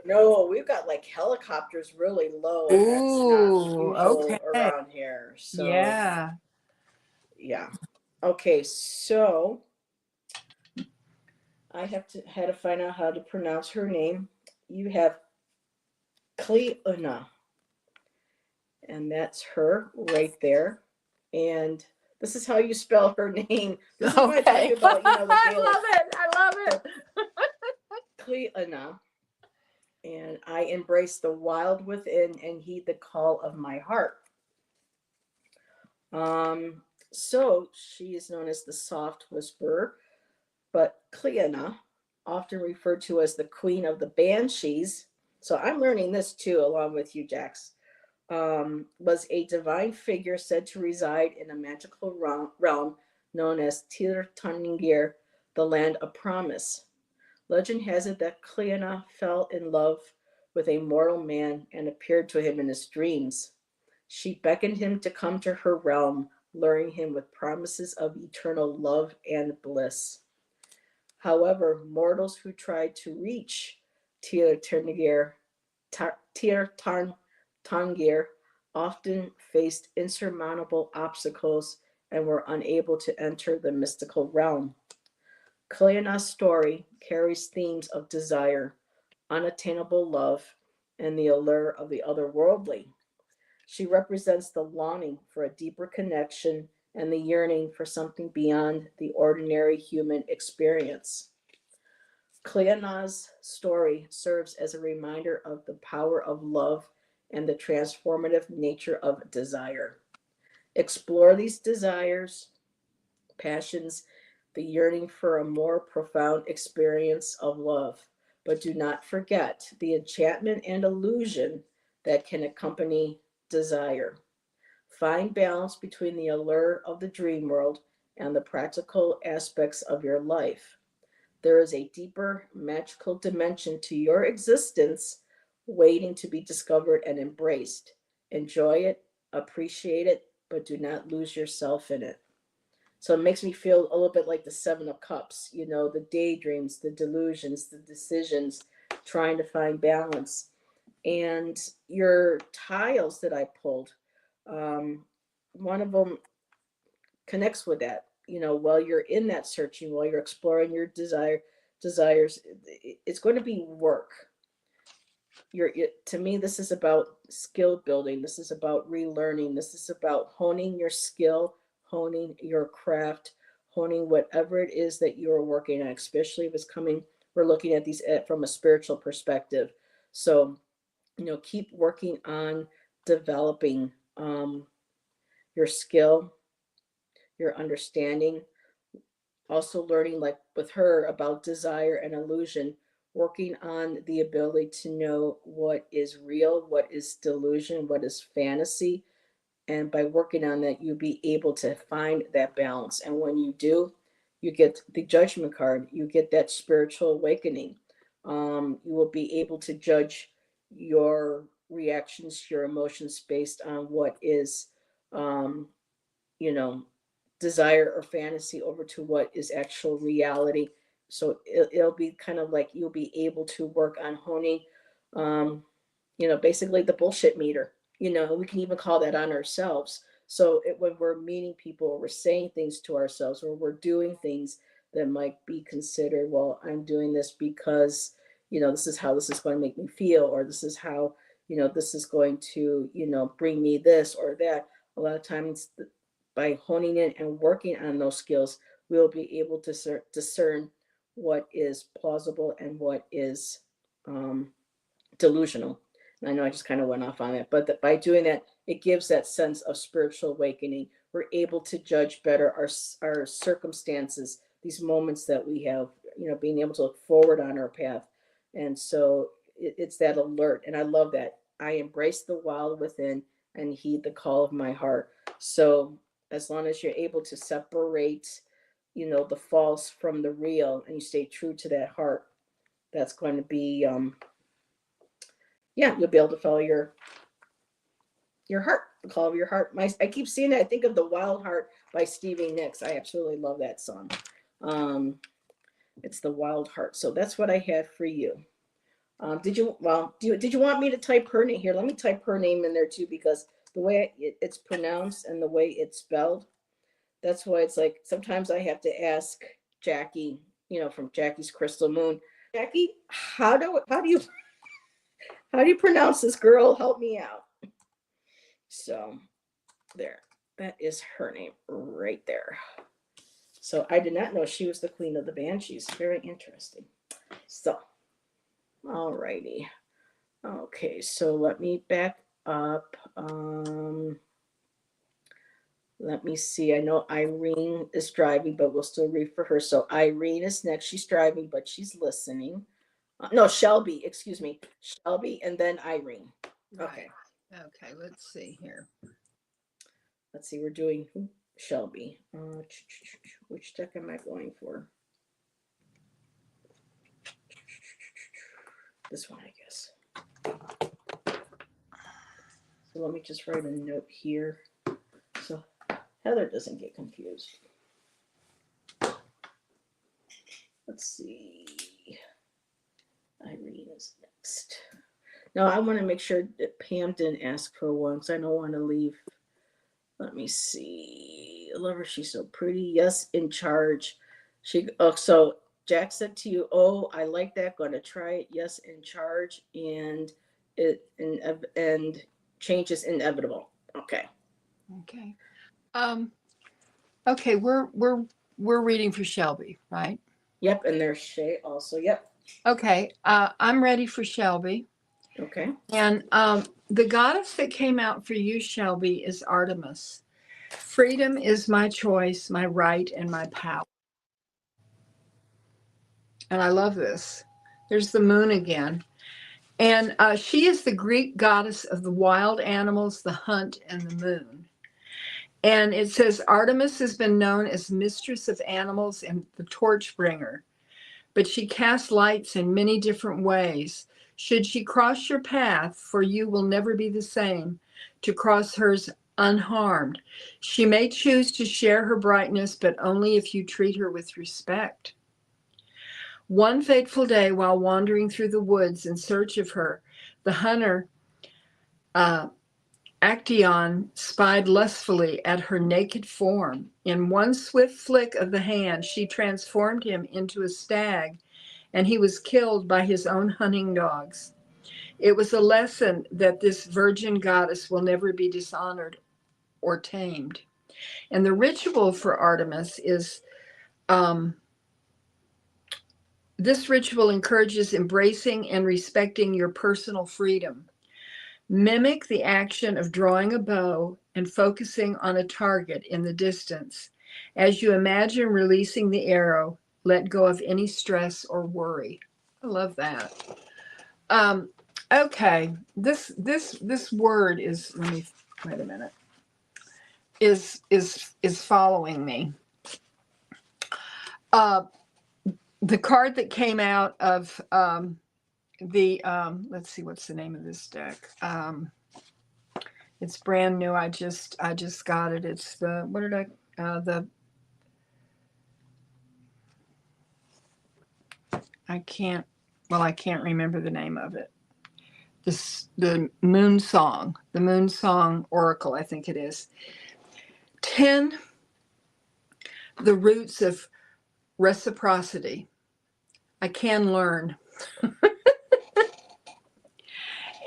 No, we've got like helicopters really low, and that's not usual around here. So Yeah. Okay, so I had to find out how to pronounce her name. You have Cleona, and that's her right there. And this is how you spell her name. This is what I tell you about, the I love it. Cleona. And I embrace the wild within and heed the call of my heart. So she is known as the soft whisperer, but Cleona, often referred to as the queen of the banshees. So I'm learning this too, along with you, Jax. Was a divine figure said to reside in a magical realm known as Tir Taningir, the land of promise. Legend has it that Cleona fell in love with a mortal man and appeared to him in his dreams. She beckoned him to come to her realm, luring him with promises of eternal love and bliss. However, mortals who tried to reach Tir Tangir often faced insurmountable obstacles and were unable to enter the mystical realm. Cleona's story carries themes of desire, unattainable love, and the allure of the otherworldly. She represents the longing for a deeper connection and the yearning for something beyond the ordinary human experience. Cleona's story serves as a reminder of the power of love and the transformative nature of desire. Explore these desires, passions, the yearning for a more profound experience of love. But do not forget the enchantment and illusion that can accompany desire. Find balance between the allure of the dream world and the practical aspects of your life. There is a deeper magical dimension to your existence waiting to be discovered and embraced. Enjoy it, appreciate it, but do not lose yourself in it. So it makes me feel a little bit like the Seven of Cups, the daydreams, the delusions, the decisions, trying to find balance. And your tiles that I pulled, one of them connects with that. While you're in that searching, while you're exploring your desires, it's going to be work. To me, this is about skill building. This is about relearning. This is about honing your skill, honing your craft, honing whatever it is that you're working on, especially if it's coming, we're looking at these from a spiritual perspective. So, keep working on developing your skill, your understanding, also learning, like with her, about desire and illusion, working on the ability to know what is real, what is delusion, what is fantasy. And by working on that, you'll be able to find that balance. And when you do, you get the judgment card, you get that spiritual awakening. You will be able to judge your reactions, your emotions based on what is um, you know, desire or fantasy over to what is actual reality. So it'll be kind of like you'll be able to work on honing, um, basically the bullshit meter. We can even call that on ourselves. So when we're meeting people, or we're saying things to ourselves, or we're doing things that might be considered, well, I'm doing this because, this is how this is going to make me feel, or this is how, this is going to, bring me this or that. A lot of times by honing in and working on those skills, we'll be able to discern what is plausible and what is delusional. And I know I just kind of went off on it, but by doing that, it gives that sense of spiritual awakening. We're able to judge better our circumstances, these moments that we have, being able to look forward on our path. And so it's that alert. And I love that. I embrace the wild within and heed the call of my heart. So as long as you're able to separate, the false from the real, and you stay true to that heart, that's going to be yeah, you'll be able to follow your heart, the call of your heart. I keep seeing it. I think of The Wild Heart by Stevie Nicks. I absolutely love that song. It's The Wild Heart. So that's what I had for you. Did you want me to type her name here? Let me type her name in there too, because the way it's pronounced and the way it's spelled, that's why it's like sometimes I have to ask Jackie, from Jackie's Crystal Moon. Jackie, how do you pronounce this, girl? Help me out. So there, that is her name right there. So I did not know she was the queen of the banshees. Very interesting. So, alrighty. Okay, so let me back up. Let me see. I know Irene is driving, but we'll still read for her. So Irene is next. She's driving, but she's listening. No, Shelby, excuse me. Shelby and then Irene. Okay. Right. Okay, let's see here. Let's see, we're doing Shelby. Which deck am I going for? This one, I guess. So let me just write a note here so Heather doesn't get confused. Let's see. Irene is next. Now I want to make sure that Pam didn't ask for one because I don't want to leave. Let me see. I love her. She's so pretty. Yes, in charge. So Jack said to you, "Oh, I like that. Going to try it. Yes, in charge, and and change is inevitable." Okay. Okay. Um, okay, we're reading for Shelby, right? Yep, and there's Shay also. Yep. Okay. I'm ready for Shelby. Okay. And the goddess that came out for you, Shelby, is Artemis. Freedom is my choice, my right, and my power. And I love this. There's the moon again. And she is the Greek goddess of the wild animals, the hunt, and the moon. And it says Artemis has been known as mistress of animals and the torch bringer, but she casts lights in many different ways. Should she cross your path, for you will never be the same, to cross hers unharmed. She may choose to share her brightness, but only if you treat her with respect. One fateful day, while wandering through the woods in search of her, the hunter Actaeon spied lustfully at her naked form. In one swift flick of the hand, she transformed him into a stag, and he was killed by his own hunting dogs. It was a lesson that this virgin goddess will never be dishonored or tamed. And the ritual for Artemis is this ritual encourages embracing and respecting your personal freedom. Mimic the action of drawing a bow and focusing on a target in the distance. As you imagine releasing the arrow, let go of any stress or worry. I love that. Okay, this word is, let me wait a minute, is following me. The card that came out of let's see, what's the name of this deck? It's brand new. I just got it. It's the, what did I can't remember the name of it. The Moon Song Oracle, I think it is. 10, the roots of reciprocity. I can learn.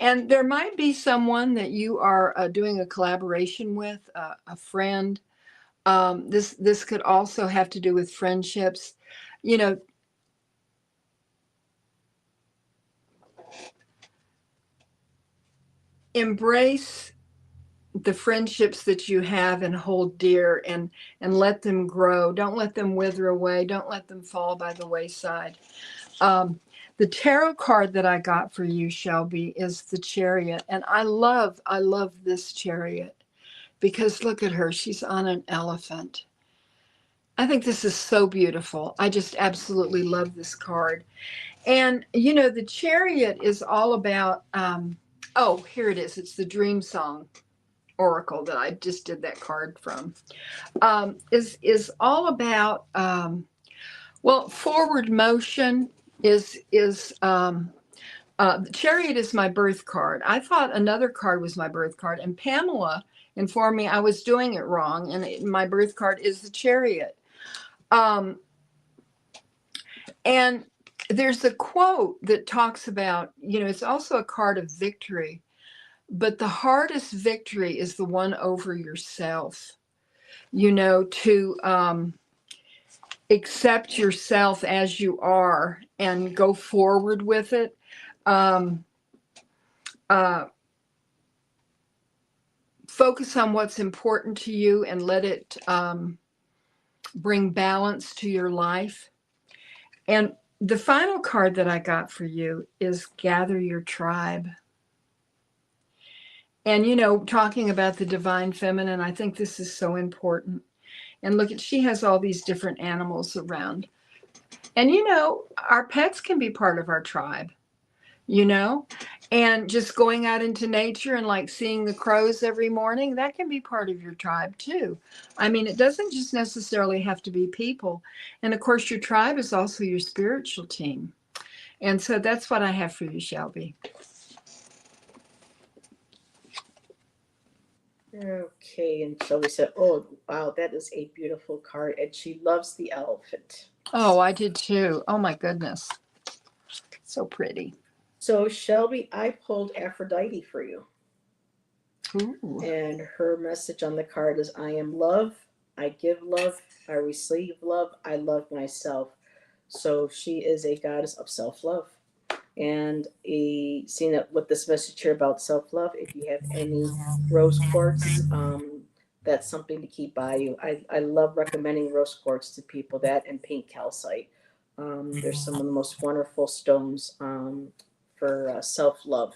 And there might be someone that you are doing a collaboration with, a friend. This could also have to do with friendships. You know, embrace the friendships that you have and hold dear, and let them grow. Don't let them wither away. Don't let them fall by the wayside. The tarot card that I got for you, Shelby, is the Chariot. And I love this Chariot because look at her. She's on an elephant. I think this is so beautiful. I just absolutely love this card. And, you know, the Chariot is all about, oh, here it is. It's the Dream Song Oracle that I just did that card from. Is all about, well, forward motion is the Chariot is my birth card. I thought another card was my birth card, and Pamela informed me I was doing it wrong, and my birth card is the Chariot. And there's a quote that talks about, you know, it's also a card of victory, but the hardest victory is the one over yourself, you know, to accept yourself as you are and go forward with it. Focus on what's important to you and let it bring balance to your life. And the final card that I got for you is Gather Your Tribe. And, you know, talking about the divine feminine, I think this is so important. And look, she has all these different animals around. And, you know, our pets can be part of our tribe, you know, and just going out into nature and like seeing the crows every morning, that can be part of your tribe too. I mean, it doesn't just necessarily have to be people. And of course, your tribe is also your spiritual team. And so that's what I have for you, Shelby. Okay, and Shelby said, "Oh, wow, that is a beautiful card," and she loves the elephant. Oh, I did too. Oh my goodness. So pretty. So, Shelby, I pulled Aphrodite for you. Ooh. And her message on the card is, I am love, I give love, I receive love, I love myself. So she is a goddess of self-love. And seeing that with this message here about self-love, if you have any rose quartz, that's something to keep by you. I love recommending rose quartz to people, that and pink calcite. There's some of the most wonderful stones for self-love.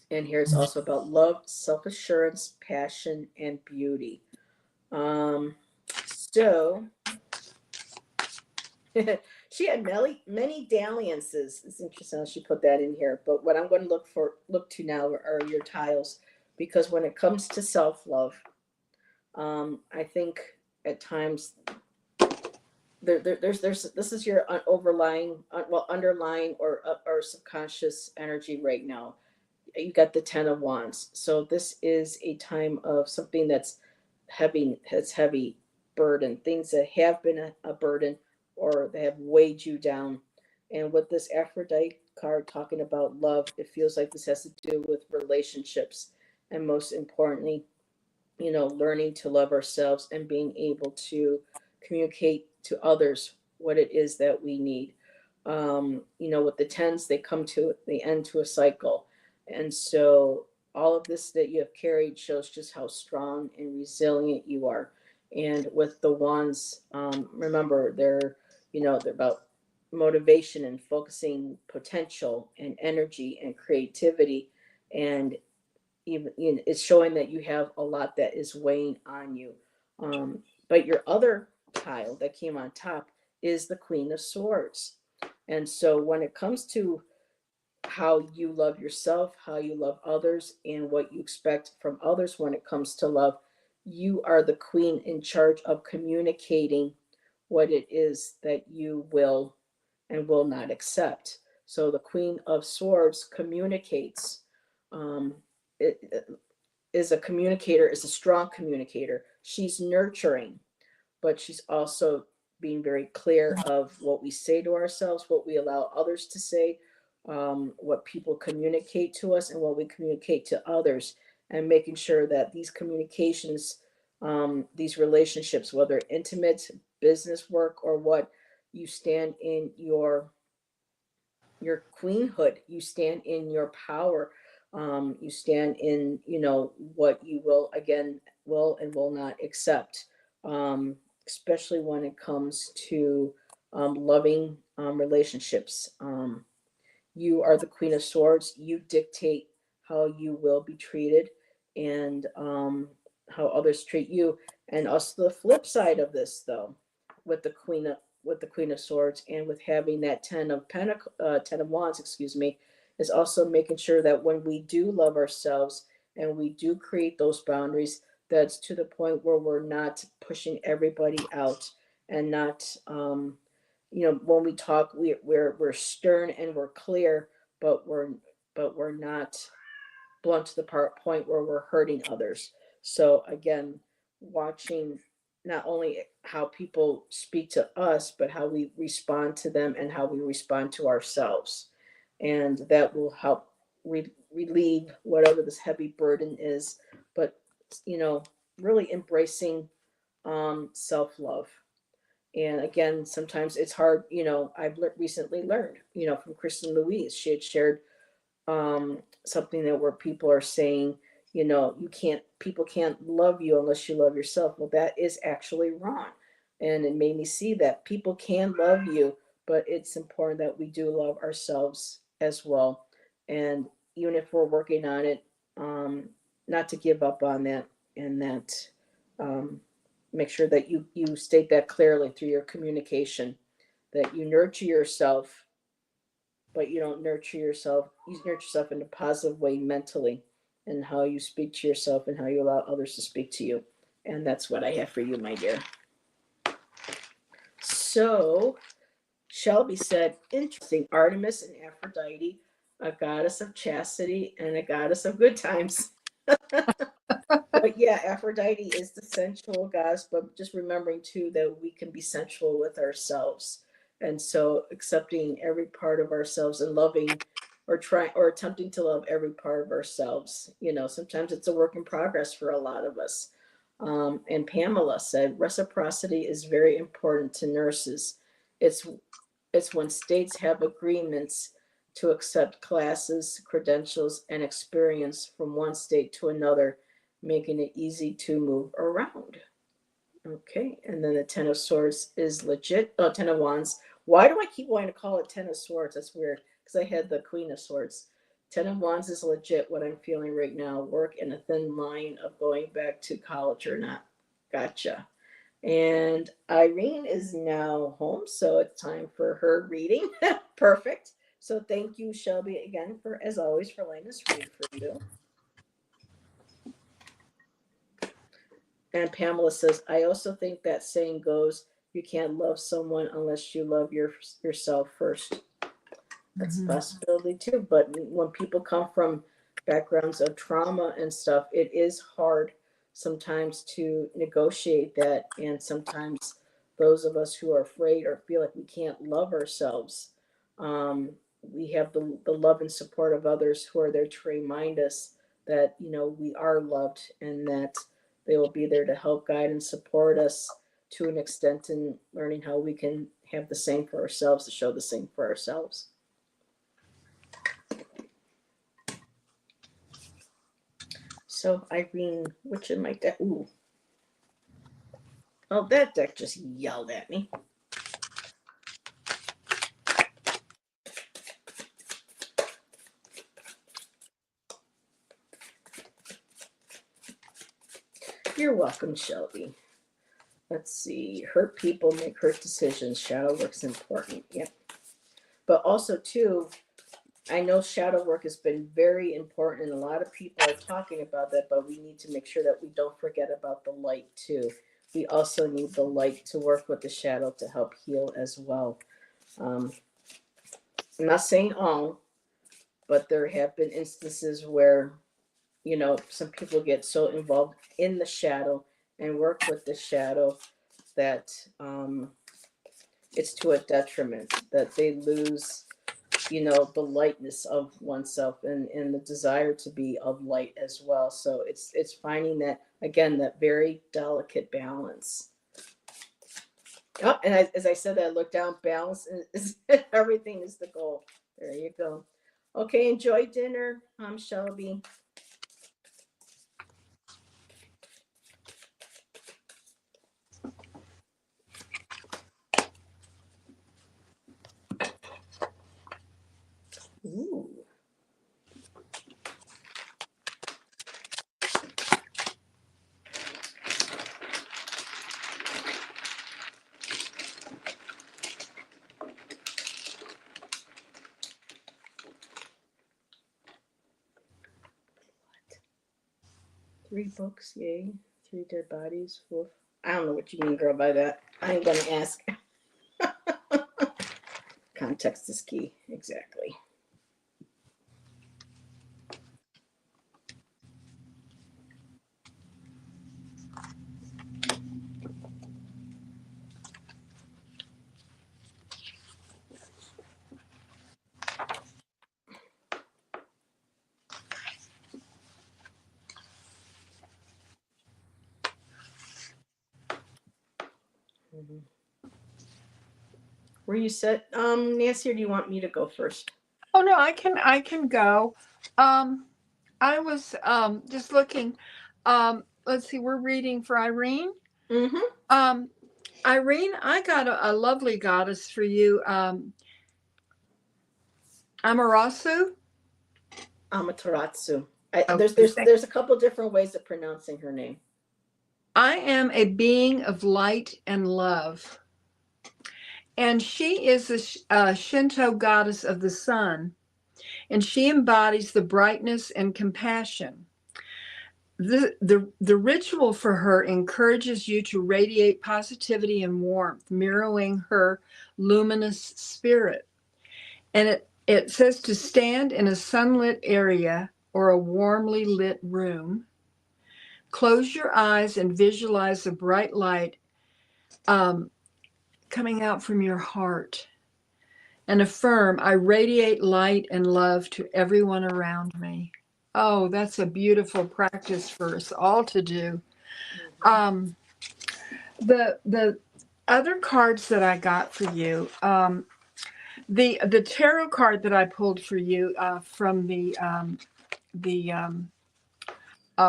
And here it's also about love, self-assurance, passion, and beauty. So she had many dalliances. It's interesting how she put that in here. But what I'm going to look to now are your tiles, because when it comes to self-love, I think at times there's this is your underlying or subconscious energy right now. you got the Ten of Wands. So this is a time of something that's heavy burden, things that have been a burden or they have weighed you down. And with this Aphrodite card talking about love, it feels like this has to do with relationships, and most importantly, learning to love ourselves and being able to communicate to others what it is that we need. With the tens, they come to the end to a cycle. And so all of this that you have carried shows just how strong and resilient you are. And with the wands, remember, they're about motivation and focusing potential and energy and creativity. And even it's showing that you have a lot that is weighing on you. But your other tile that came on top is the Queen of Swords. And so when it comes to how you love yourself, how you love others, and what you expect from others when it comes to love, you are the queen in charge of communicating what it is that you will and will not accept. So the Queen of Swords communicates. Um, it is a communicator, is a strong communicator. She's nurturing, but she's also being very clear of what we say to ourselves, what we allow others to say, what people communicate to us, and what we communicate to others, and making sure that these communications, these relationships, whether intimate, business, work, or what, you stand in your queenhood, you stand in your power, you stand in what you will and will not accept, um, especially when it comes to loving relationships. You are the Queen of Swords. You dictate how you will be treated, and how others treat you. And also the flip side of this, though, with the Queen of Swords, and with having that Ten of Wands, excuse me, is also making sure that when we do love ourselves and we do create those boundaries, that's to the point where we're not pushing everybody out, and not when we talk, we're stern and we're clear, but we're not blunt to the point where we're hurting others. So again, watching not only how people speak to us, but how we respond to them and how we respond to ourselves, and that will help relieve whatever this heavy burden is. But you know, really embracing self-love. And again, sometimes it's hard. I've recently learned, from Kristen Louise. She had shared something that where people are saying, people can't love you unless you love yourself. Well, that is actually wrong. And it made me see that people can love you, but it's important that we do love ourselves as well. And even if we're working on it, not to give up on that, and that um, make sure that you state that clearly through your communication, that you nurture yourself, but you don't nurture yourself. You nurture yourself in a positive way mentally, and how you speak to yourself and how you allow others to speak to you. And that's what I have for you, my dear. So Shelby said, interesting. Artemis and Aphrodite, a goddess of chastity and a goddess of good times. But yeah, Aphrodite is the sensual goddess, but just remembering too that we can be sensual with ourselves. And so accepting every part of ourselves and loving, or trying or attempting to love every part of ourselves. Sometimes it's a work in progress for a lot of us. And Pamela said reciprocity is very important to nurses. It's it's when states have agreements to accept classes, credentials, and experience from one state to another, making it easy to move around. Okay, and then the Ten of Swords is legit. Oh, Ten of Wands. Why do I keep wanting to call it Ten of Swords? That's weird, because I had the Queen of Swords. Ten of Wands is legit what I'm feeling right now. Work in a thin line of going back to college or not. Gotcha. And Irene is now home, so it's time for her reading. Perfect. So thank you, Shelby, again, for, as always, for letting us read for you. And Pamela says, I also think that saying goes, you can't love someone unless you love yourself first. That's a possibility too. But when people come from backgrounds of trauma and stuff, it is hard sometimes to negotiate that. And sometimes those of us who are afraid or feel like we can't love ourselves, um, we have the love and support of others who are there to remind us that, we are loved, and that they will be there to help guide and support us to an extent in learning how we can have the same for ourselves, to show the same for ourselves. So Irene, which of my deck? Ooh. Oh, that deck just yelled at me. You're welcome, Shelby. Let's see. Hurt people make hurt decisions. Shadow work's important. Yep. But also, too, I know shadow work has been very important, and a lot of people are talking about that, but we need to make sure that we don't forget about the light, too. We also need the light to work with the shadow to help heal as well. I'm not saying all, but there have been instances where, some people get so involved in the shadow and work with the shadow that it's to a detriment, that they lose, the lightness of oneself, and the desire to be of light as well. So it's finding that, again, that very delicate balance. Oh, and as I said, I looked down, balance is everything is the goal. There you go. Okay, enjoy dinner, Shelby. Ooh. 3 books, yay. 3 dead bodies. Woof. I don't know what you mean, girl, by that. I ain't gonna ask. Context is key. Exactly. Mm-hmm. Were you set, Nancy, or do you want me to go first? Oh no, I can go. I was just looking. Let's see, we're reading for Irene. Mm-hmm. Irene, I got a lovely goddess for you. Amarasu. Amaterasu. Okay, There's a couple different ways of pronouncing her name. I am a being of light and love. And she is a Shinto goddess of the sun, and she embodies the brightness and compassion. The ritual for her encourages you to radiate positivity and warmth, mirroring her luminous spirit. And it says to stand in a sunlit area or a warmly lit room. Close your eyes and visualize a bright light coming out from your heart. And affirm, I radiate light and love to everyone around me. Oh, that's a beautiful practice for us all to do. Um, the other cards that I got for you, the tarot card that I pulled for you from the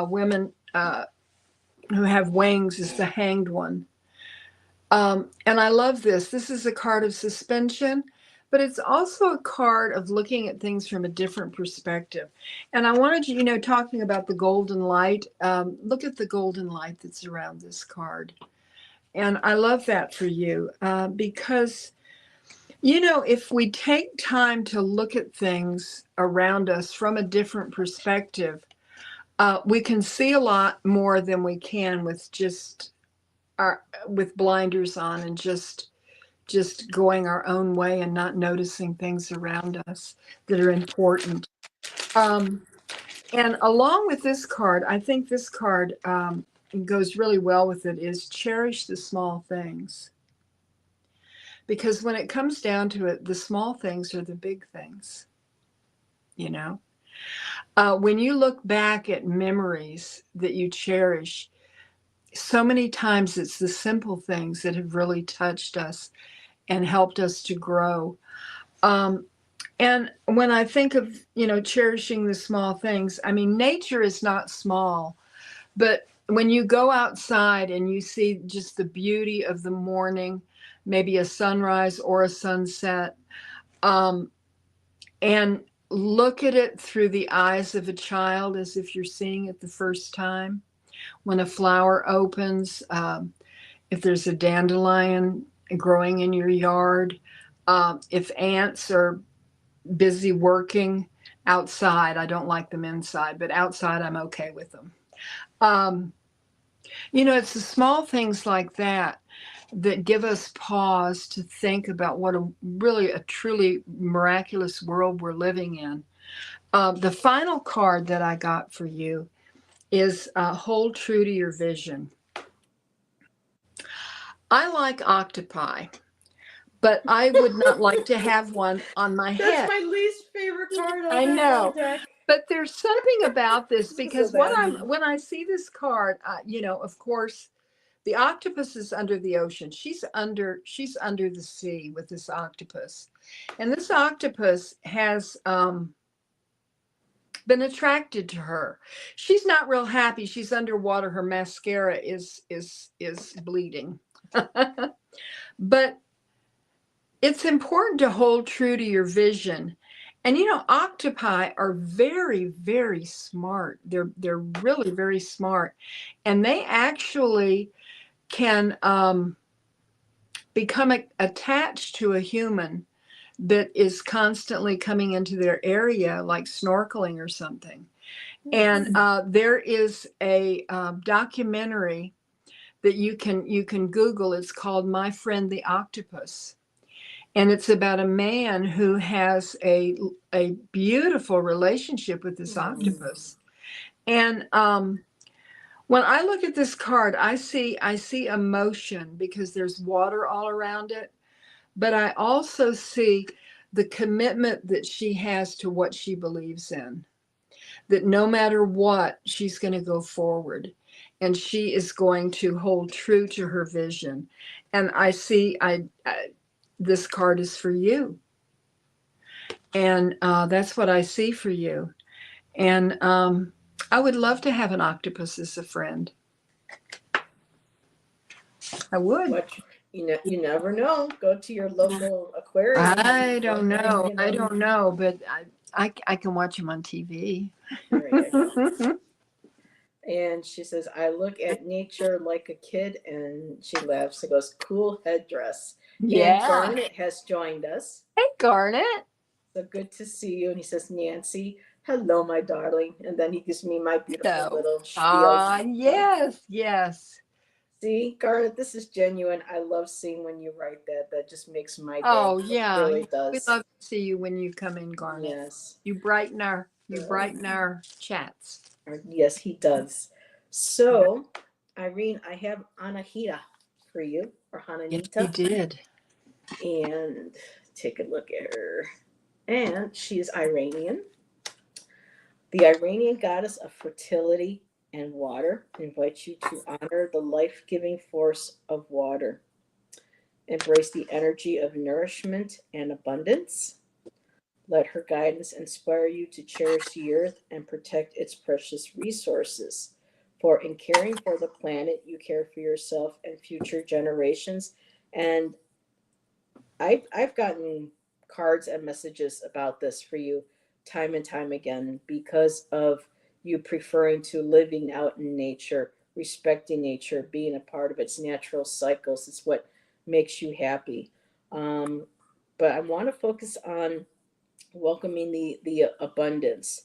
women who have wings is the Hanged One. And I love this. This is a card of suspension, but it's also a card of looking at things from a different perspective. And I wanted you, talking about the golden light, look at the golden light that's around this card. And I love that for you because, if we take time to look at things around us from a different perspective, we can see a lot more than we can with blinders on and just going our own way and not noticing things around us that are important. Um, And along with this card, I think this card goes really well with it, is cherish the small things. Because when it comes down to it, the small things are the big things, you know? When you look back at memories that you cherish, so many times it's the simple things that have really touched us and helped us to grow. Um, and when I think of, cherishing the small things, I mean, nature is not small, but when you go outside and you see just the beauty of the morning, maybe a sunrise or a sunset, um, and look at it through the eyes of a child as if you're seeing it the first time. When a flower opens, if there's a dandelion growing in your yard, if ants are busy working outside, I don't like them inside, but outside I'm okay with them. Um, it's the small things like that that give us pause to think about what a truly miraculous world we're living in. The final card that I got for you is hold true to your vision. I like octopi, but I would not like to have one on my That's head. my least favorite card I of that whole know, deck. but there's something about this So because bad. when I see this card, of course, the octopus is under the ocean. She's under the sea with this octopus, and this octopus has been attracted to her. She's not real happy. She's underwater. Her mascara is bleeding. But it's important to hold true to your vision. And octopi are very, very smart. They're really very smart, and they actually can become attached to a human that is constantly coming into their area, like snorkeling or something. And there is a documentary that you can Google. It's called My Friend the Octopus, and it's about a man who has a beautiful relationship with this octopus. And when I look at this card, I see emotion because there's water all around it, but I also see the commitment that she has to what she believes in, that no matter what, she's going to go forward and she is going to hold true to her vision. And I this card is for you. And that's what I see for you. And I would love to have an octopus as a friend. I would. What you never know. Go to your local aquarium. I don't know. You I know. don't know, but I can watch them on TV. There you go. And she says, I look at nature like a kid, and she laughs and goes, cool headdress. And Yeah. Garnet has joined us. Hey, Garnet. So good to see you. And he says, Nancy, hello, my darling. And then he gives me my beautiful So, little spiel. yes, yes. See, Garnet, this is genuine. I love seeing when you write that. That just makes my day. Oh, It yeah. really We does. love to see you when you come in, Garnet. Yes. You brighten our chats. Yes, he does. So, Irene, I have Anahita for you, or Yes, you Hananita. did. And take a look at her. And she's Iranian. The Iranian goddess of fertility and water invites you to honor the life giving force of water. Embrace the energy of nourishment and abundance. Let her guidance inspire you to cherish the earth and protect its precious resources. For in caring for the planet, you care for yourself and future generations. And I've gotten cards and messages about this for you time and time again because of you preferring to living out in nature, respecting nature, being a part of its natural cycles. It's what makes you happy. Um, but I want to focus on welcoming the abundance,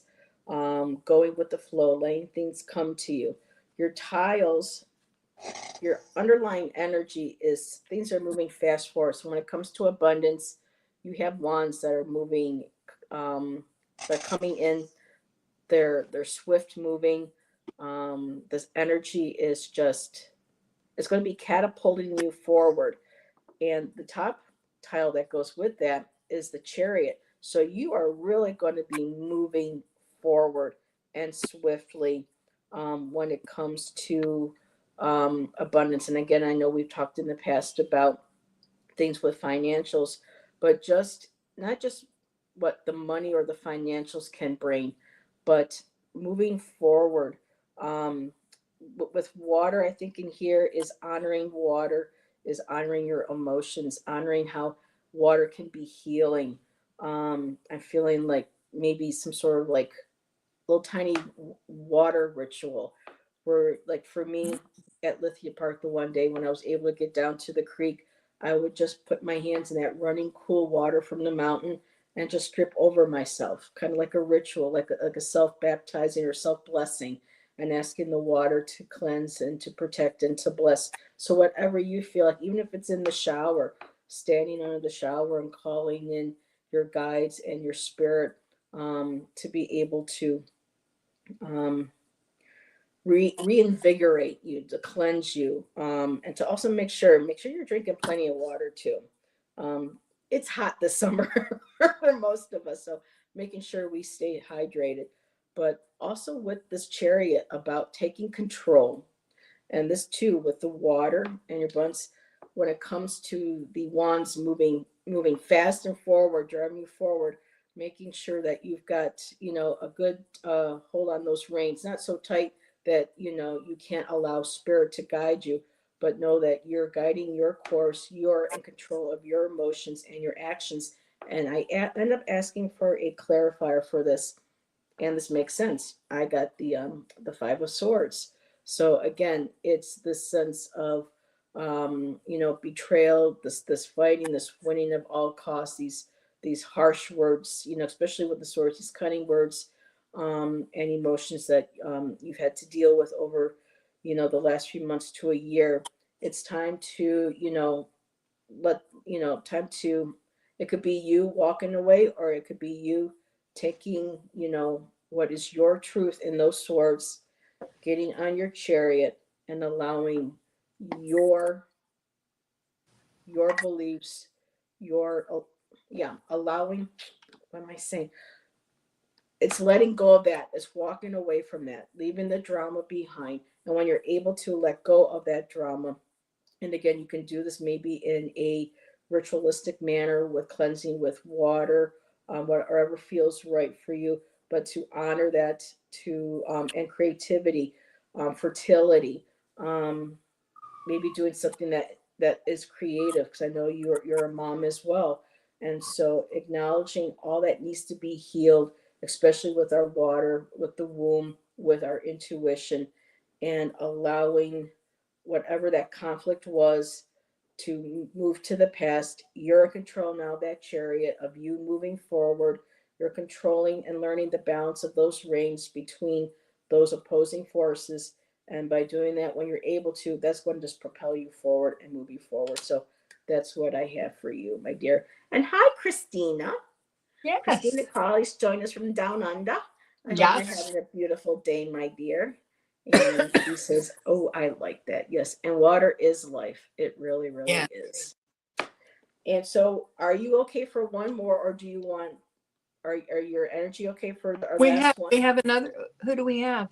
going with the flow, letting things come to you. Your tiles, your underlying energy is things are moving fast forward. So when it comes to abundance, you have wands that are moving, they're coming in, they're swift moving. This energy is just, it's going to be catapulting you forward. And the top tile that goes with that is the Chariot. So you are really going to be moving forward and swiftly when it comes to abundance. And again, I know we've talked in the past about things with financials, but just not just what the money or the financials can bring, but moving forward. Um, with water, I think in here is honoring water, is honoring your emotions, honoring how water can be healing. I'm feeling like maybe some sort of like little tiny water ritual where, like, for me at Lithia Park, the one day when I was able to get down to the creek, I would just put my hands in that running cool water from the mountain and just drip over myself, kind of like a ritual, like a self-baptizing or self-blessing, and asking the water to cleanse and to protect and to bless. So whatever you feel like, even if it's in the shower, standing under the shower and calling in your guides and your spirit, to be able to um, reinvigorate you, to cleanse you, and to also make sure you're drinking plenty of water too. It's hot this summer for most of us, so making sure we stay hydrated, but also with this Chariot about taking control. And this too with the water and your buns, when it comes to the wands moving fast and forward, driving you forward, making sure that you've got, a good hold on those reins, not so tight that you can't allow spirit to guide you, but know that you're guiding your course, you're in control of your emotions and your actions. And I end up asking for a clarifier for this, and this makes sense. I got the Five of Swords. So again, it's this sense of betrayal, this fighting, this winning of all costs, these harsh words, especially with the swords, these cunning words, and emotions that you've had to deal with over the last few months to a year. It's time to let time to, it could be you walking away, or it could be you taking what is your truth in those swords, getting on your Chariot, and allowing your beliefs, your allowing, what am I saying, it's letting go of that, it's walking away from that, leaving the drama behind. And when you're able to let go of that drama, and again, you can do this maybe in a ritualistic manner with cleansing with water, whatever feels right for you, but to honor that, to and creativity, fertility, um, maybe doing something that is creative, because I know you're a mom as well. And so acknowledging all that needs to be healed, especially with our water, with the womb, with our intuition, and allowing whatever that conflict was to move to the past. You're in control now, that Chariot of you moving forward. You're controlling and learning the balance of those reins between those opposing forces. And by doing that, when you're able to, that's going to just propel you forward and move you forward. So that's what I have for you, my dear. And hi, Christina. Yes. Christina Colley's joined us from down under. I hope you're Yes. having a beautiful day, my dear. And she says, oh, I like that. Yes. And water is life. It really, really Yeah. is. And so are you okay for one more, or do you want, are your energy okay for our We have last one? we have another. Who do we have?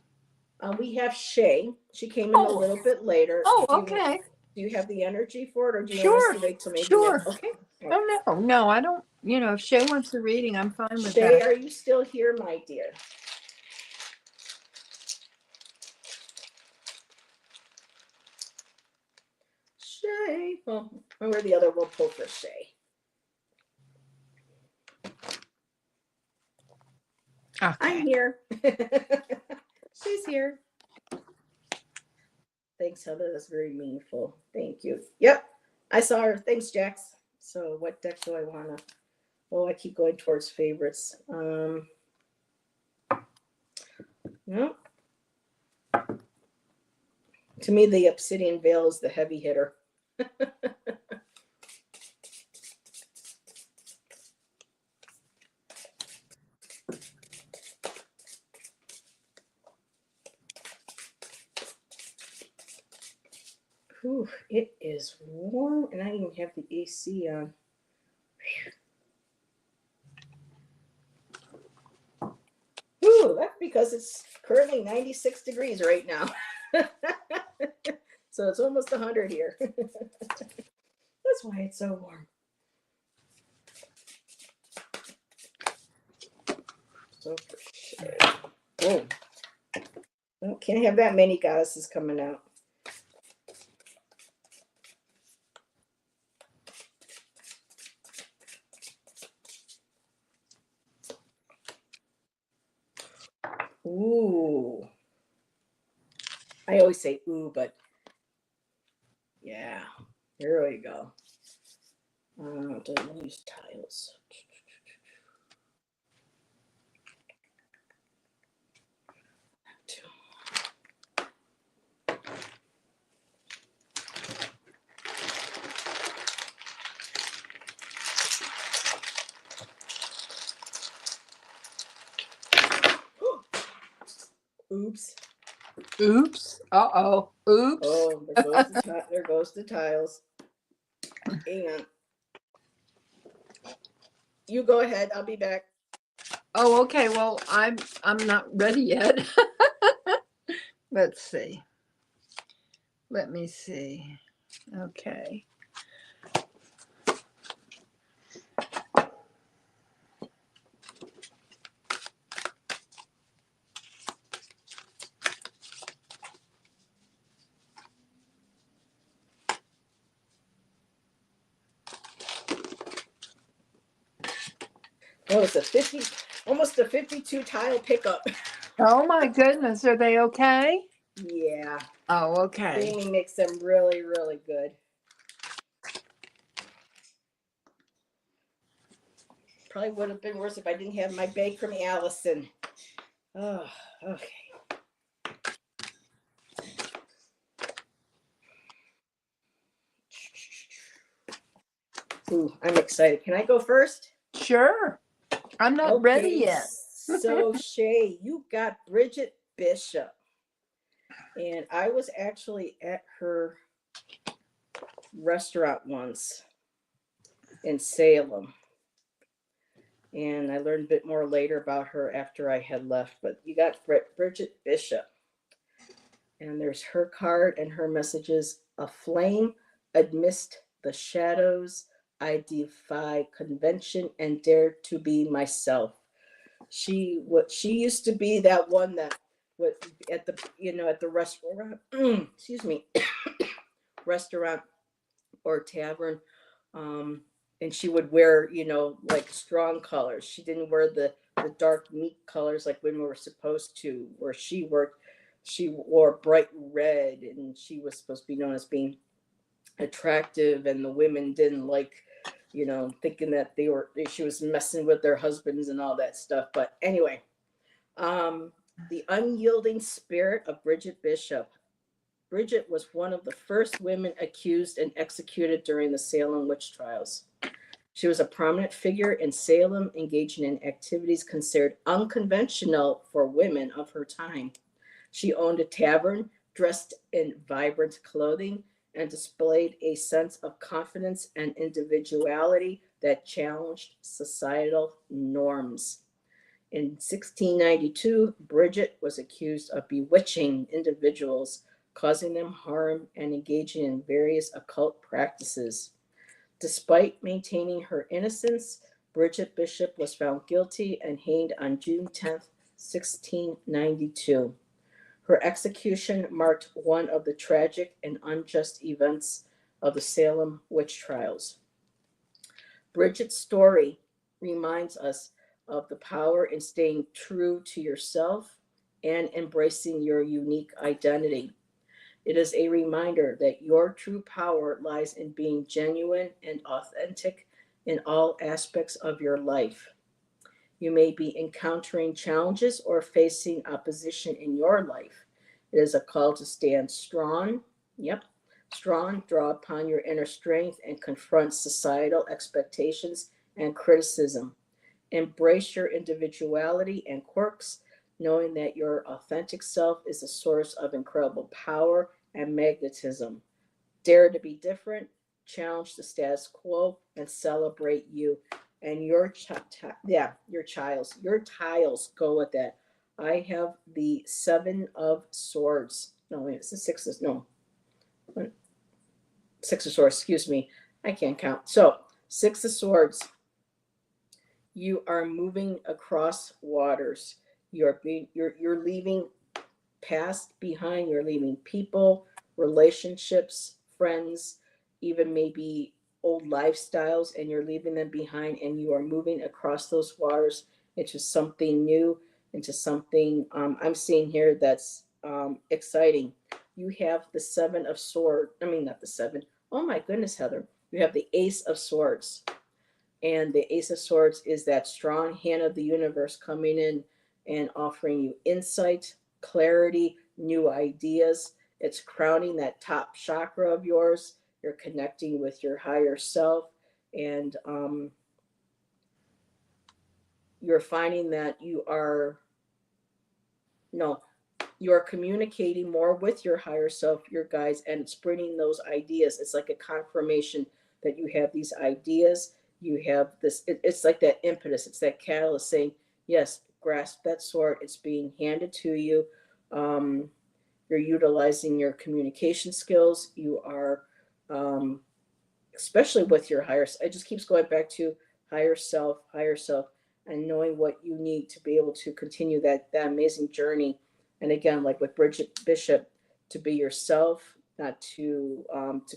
We have Shay. She came in a Oh, little bit later. oh, Do you okay. do you have the energy for it, or do you want us Sure. to wait till maybe next? Sure. Okay. Oh no, no, I don't. If Shay wants a reading, I'm fine with Shay, that. are you still here, my dear? Shay. Well, one or the other, we'll pull for Shay. I'm Okay. here. She's here. Thanks, Heather. That's very meaningful. Thank you. Yep, I saw her. Thanks, Jax. So, what deck do I want to? Oh, I keep going towards favorites. No. To me, the Obsidian Veil is the heavy hitter. Whew, it is warm, and I don't even have the AC on. Whew, that's because it's currently 96 degrees right now. So it's almost 100 here. That's why it's so warm. So for sure. Oh, well, can't have that many goddesses coming out. Ooh. I always say ooh, but yeah, here we go. Don't use tiles. Oops. Oops. Uh-oh. Oops. Oh, there goes the tiles. Hang on. You go ahead. I'll be back. Oh, okay. Well, I'm not ready yet. Let's see. Let me see. Okay. Oh, it's almost a 52 tile pickup. Oh my goodness. Are they okay? Yeah. Oh, okay. Creamy makes them really, really good. Probably would have been worse if I didn't have my bag from Allison. Oh, okay. Ooh, I'm excited. Can I go first? Sure. I'm not ready Okay, yet. so Shay, you got Bridget Bishop. And I was actually at her restaurant once in Salem. And I learned a bit more later about her after I had left. But you got Bridget Bishop. And there's her card and her messages: a flame amidst the shadows. I defy convention and dare to be myself. She used to be that one that was at the restaurant. Excuse me, restaurant or tavern. Um, and she would wear, like strong colors. She didn't wear the dark meat colors like women were supposed to. Where she wore bright red, and she was supposed to be known as being attractive, and the women didn't like, thinking that she was messing with their husbands and all that stuff. But anyway, the unyielding spirit of Bridget Bishop. Bridget was one of the first women accused and executed during the Salem witch trials. She was a prominent figure in Salem, engaging in activities considered unconventional for women of her time. She owned a tavern, dressed in vibrant clothing, and displayed a sense of confidence and individuality that challenged societal norms. In 1692, Bridget was accused of bewitching individuals, causing them harm, and engaging in various occult practices. Despite maintaining her innocence, Bridget Bishop was found guilty and hanged on June 10th, 1692. Her execution marked one of the tragic and unjust events of the Salem witch trials. Bridget's story reminds us of the power in staying true to yourself and embracing your unique identity. It is a reminder that your true power lies in being genuine and authentic in all aspects of your life. You may be encountering challenges or facing opposition in your life. It is a call to stand strong. Yep, strong, draw upon your inner strength and confront societal expectations and criticism. Embrace your individuality and quirks, knowing that your authentic self is a source of incredible power and magnetism. Dare to be different, challenge the status quo, and celebrate you. And your tiles go with that. I have the 7 of Swords. No, wait, it's the sixes. No, 6 of Swords. Excuse me. I can't count. So 6 of Swords. You are moving across waters. You're leaving past behind. You're leaving people, relationships, friends, even maybe old lifestyles, and you're leaving them behind, and you are moving across those waters into something new, into something I'm seeing here that's exciting. You have the 7 of Swords. I mean, not the seven. Oh my goodness, Heather. You have the Ace of Swords. And the Ace of Swords is that strong hand of the universe coming in and offering you insight, clarity, new ideas. It's crowning that top chakra of yours. You're connecting with your higher self, and you're finding that no, you are communicating more with your higher self, your guides, and it's bringing those ideas. It's like a confirmation that you have these ideas. You have this, it's like that impetus, it's that catalyst saying, yes, grasp that sword. It's being handed to you. Um, you're utilizing your communication skills. You are, um, especially with your higher, it just keeps going back to higher self, and knowing what you need to be able to continue that amazing journey. And again, like with Bridget Bishop, to be yourself, not to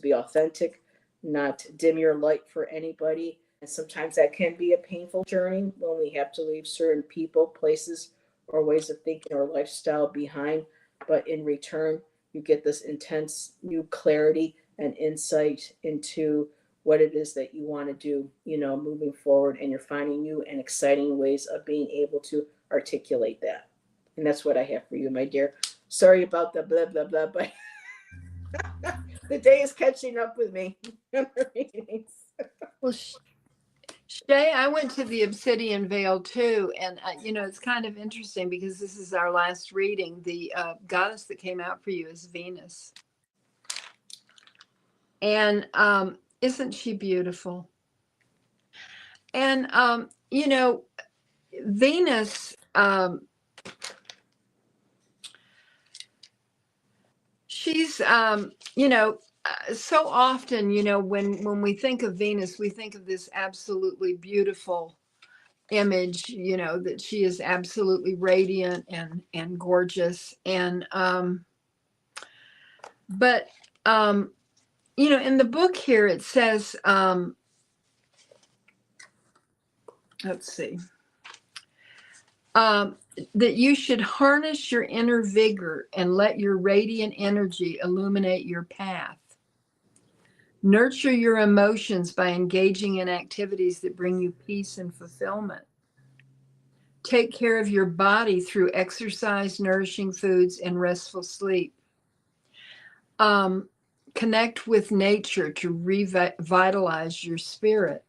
be authentic, not dim your light for anybody. And sometimes that can be a painful journey when we have to leave certain people, places, or ways of thinking or lifestyle behind. But in return, you get this intense new clarity and insight into what it is that you want to do, moving forward. And you're finding new and exciting ways of being able to articulate that. And that's what I have for you, my dear. Sorry about the blah, blah, blah, but the day is catching up with me. Well, Shay, I went to the Obsidian Vale too, and it's kind of interesting because this is our last reading. The goddess that came out for you is Venus, and isn't she beautiful? And Venus, she's so often, when we think of Venus, we think of this absolutely beautiful image, that she is absolutely radiant and gorgeous. And but in the book here it says, let's see, that you should harness your inner vigor and let your radiant energy illuminate your path. Nurture your emotions by engaging in activities that bring you peace and fulfillment. Take care of your body through exercise, nourishing foods, and restful sleep. Connect with nature to revitalize your spirit.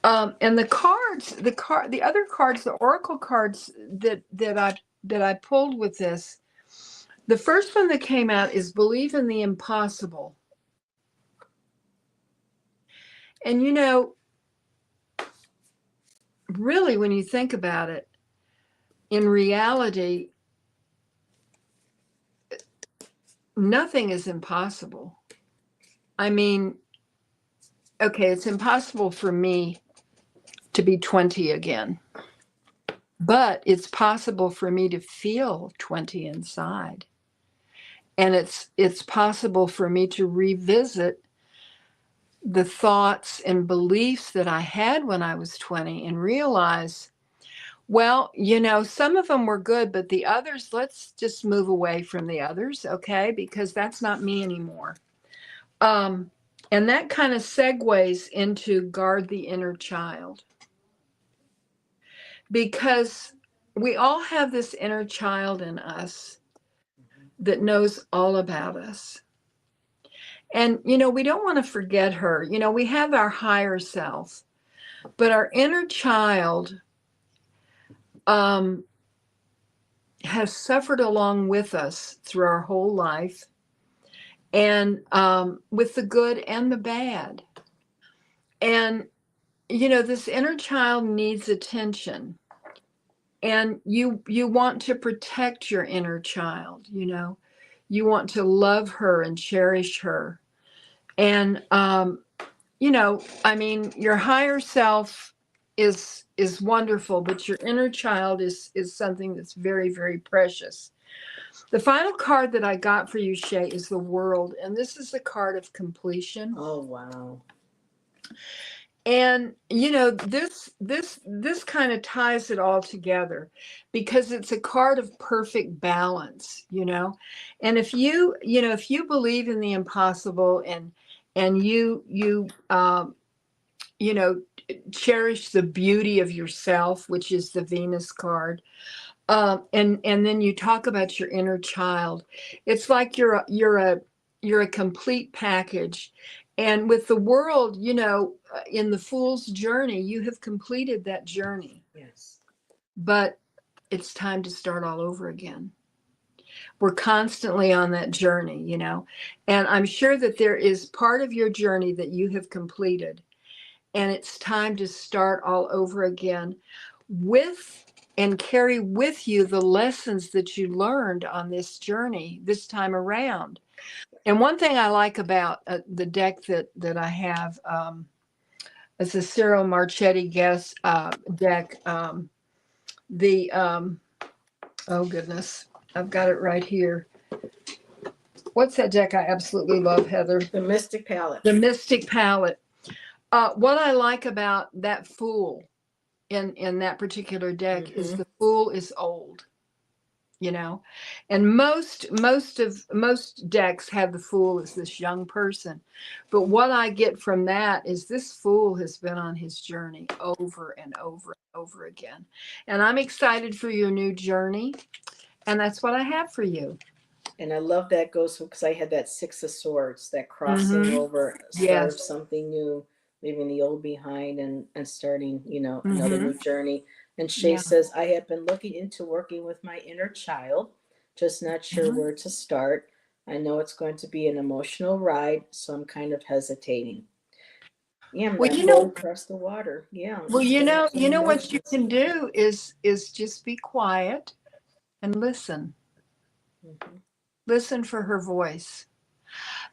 And the other cards, the oracle cards that I pulled with this, the first one that came out is believe in the impossible. And really, when you think about it, in reality, nothing is impossible. I mean, okay, it's impossible for me to be 20 again, but it's possible for me to feel 20 inside. And it's possible for me to revisit the thoughts and beliefs that I had when I was 20 and realize, well, some of them were good, but the others, let's just move away from the others, okay? Because that's not me anymore. And that kind of segues into guard the inner child. Because we all have this inner child in us that knows all about us. And, we don't want to forget her. We have our higher self, but our inner child has suffered along with us through our whole life. and with the good and the bad. And, this inner child needs attention. And you want to protect your inner child, you want to love her and cherish her. And I mean, your higher self is wonderful, but your inner child is something that's very, very precious. The final card that I got for you, Shay, is the World, and this is the card of completion. Oh, wow. And this kind of ties it all together, because it's a card of perfect balance. And if you believe in the impossible, and you know cherish the beauty of yourself, which is the Venus card, and then you talk about your inner child. It's like you're a complete package. And with the World, in the Fool's journey, you have completed that journey. Yes. But it's time to start all over again. We're constantly on that journey. And I'm sure that there is part of your journey that you have completed, and it's time to start all over again, with and carry with you the lessons that you learned on this journey this time around. And one thing I like about the deck that I have, it's a Cyril Marchetti guest deck. The Oh goodness, I've got it right here. What's that deck I absolutely love, Heather? The Mystic Palette. The Mystic Palette. What I like about that Fool in that particular deck is the Fool is old. And most decks have the Fool as this young person. But what I get from that is this Fool has been on his journey over and over and over again. And I'm excited for your new journey. And that's what I have for you. And I love that goes because I had that Six of Swords, that crossing over, start of something new, leaving the old behind, and starting, another new journey. And Shay says, I have been looking into working with my inner child, just not sure where to start. I know it's going to be an emotional ride, so I'm kind of hesitating. Yeah, well, across the water. Yeah. Well, what you can do is just be quiet and listen. Mm-hmm. Listen for her voice.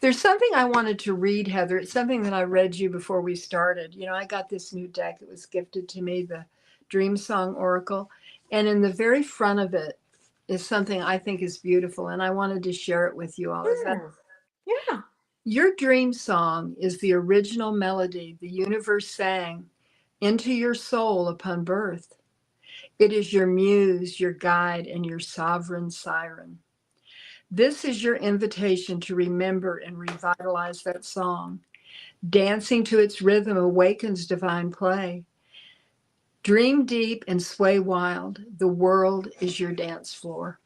There's something I wanted to read, Heather. It's something that I read you before we started. I got this new deck. It was gifted to me, the Dream Song Oracle. And in the very front of it is something I think is beautiful. And I wanted to share it with you all. Yeah. Your dream song is the original melody the universe sang into your soul upon birth. It is your muse, your guide, and your sovereign siren. This is your invitation to remember and revitalize that song. Dancing to its rhythm awakens divine play. Dream deep and sway wild. The world is your dance floor.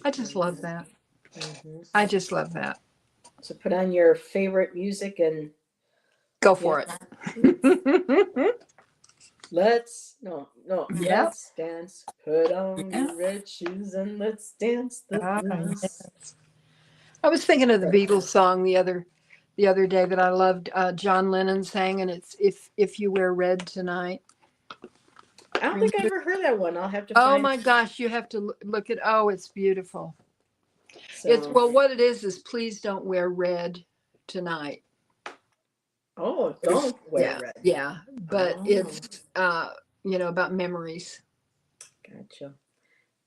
I just love that. I just love that. So put on your favorite music and go for it. Let's dance. Put on your red shoes and let's dance the blues. Yes. I was thinking of the Beatles song the other day that I loved. John Lennon sang, and it's if you wear red tonight. I don't think I ever heard that one. I'll have to. Oh my gosh, you have to look at. Oh, it's beautiful. So. What it is please don't wear red tonight. Oh, don't wear red. Yeah, but it's about memories. Gotcha.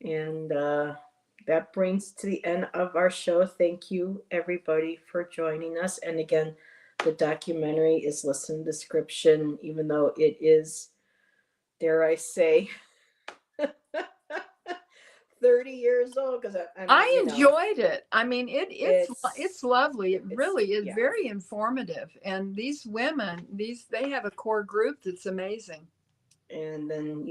And that brings to the end of our show. Thank you, everybody, for joining us. And again, the documentary is listed in the description, even though it is, dare I say, 30 years old. Because I enjoyed it. I mean, it's lovely. It really is very informative. And these women, they have a core group that's amazing. And then,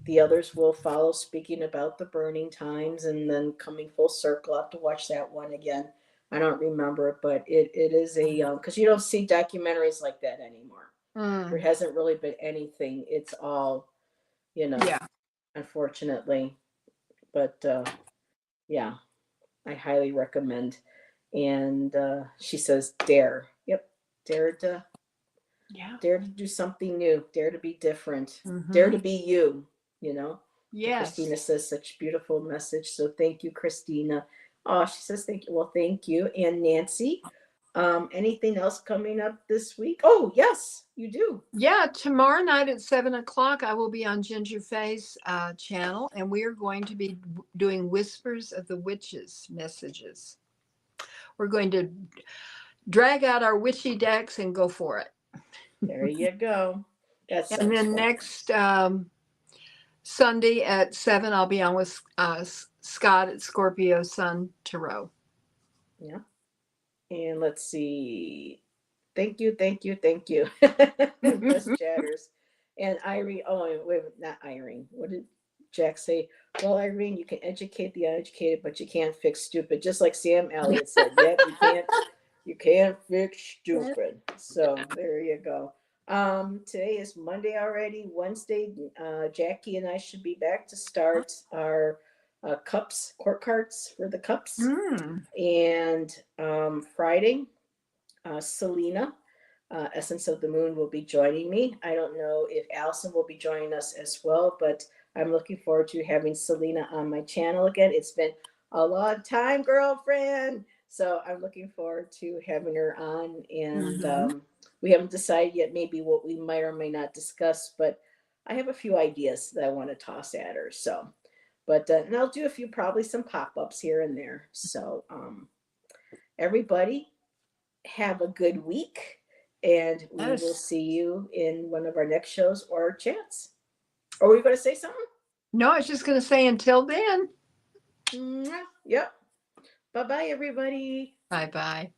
the others will follow, speaking about the burning times, and then coming full circle. I have to watch that one again. I don't remember it, but it is a because you don't see documentaries like that anymore. There hasn't really been anything. It's all, unfortunately. But yeah, I highly recommend. And she says, dare. Yep. Yeah. Dare to do something new. Dare to be different. Mm-hmm. Dare to be you, you know. Yes. Christina says such beautiful message. So thank you, Christina. Oh, she says thank you. Well, thank you. And Nancy, anything else coming up this week? Oh, yes, you do. Yeah, tomorrow night at 7 o'clock, I will be on Ginger Faye's channel, and we are going to be doing Whispers of the Witches messages. We're going to drag out our witchy decks and go for it. There you go. That And then fun. next Sunday at 7, I'll be on with Scott at Scorpio Sun Tarot. Yeah. And let's see. Thank you. Best chatters. And Irene, oh, wait, not Irene. What did Jack say? Well, Irene, you can educate the uneducated, but you can't fix stupid. Just like Sam Elliott said. Yep, you can't fix stupid. So there you go. Today is Monday already. Wednesday, Jackie and I should be back to start our court cards for the cups. And Friday, Selena, Essence of the Moon, will be joining me. I don't know if Allison will be joining us as well, but I'm looking forward to having Selena on my channel again. It's been a long time, girlfriend. So I'm looking forward to having her on. And we haven't decided yet maybe what we might or may not discuss, but I have a few ideas that I want to toss at her. So, but and I'll do probably some pop-ups here and there. So everybody have a good week, and we will see you in one of our next shows or chats. Or were you going to say something? No, I was just going to say until then. Yep. Bye-bye, everybody. Bye-bye.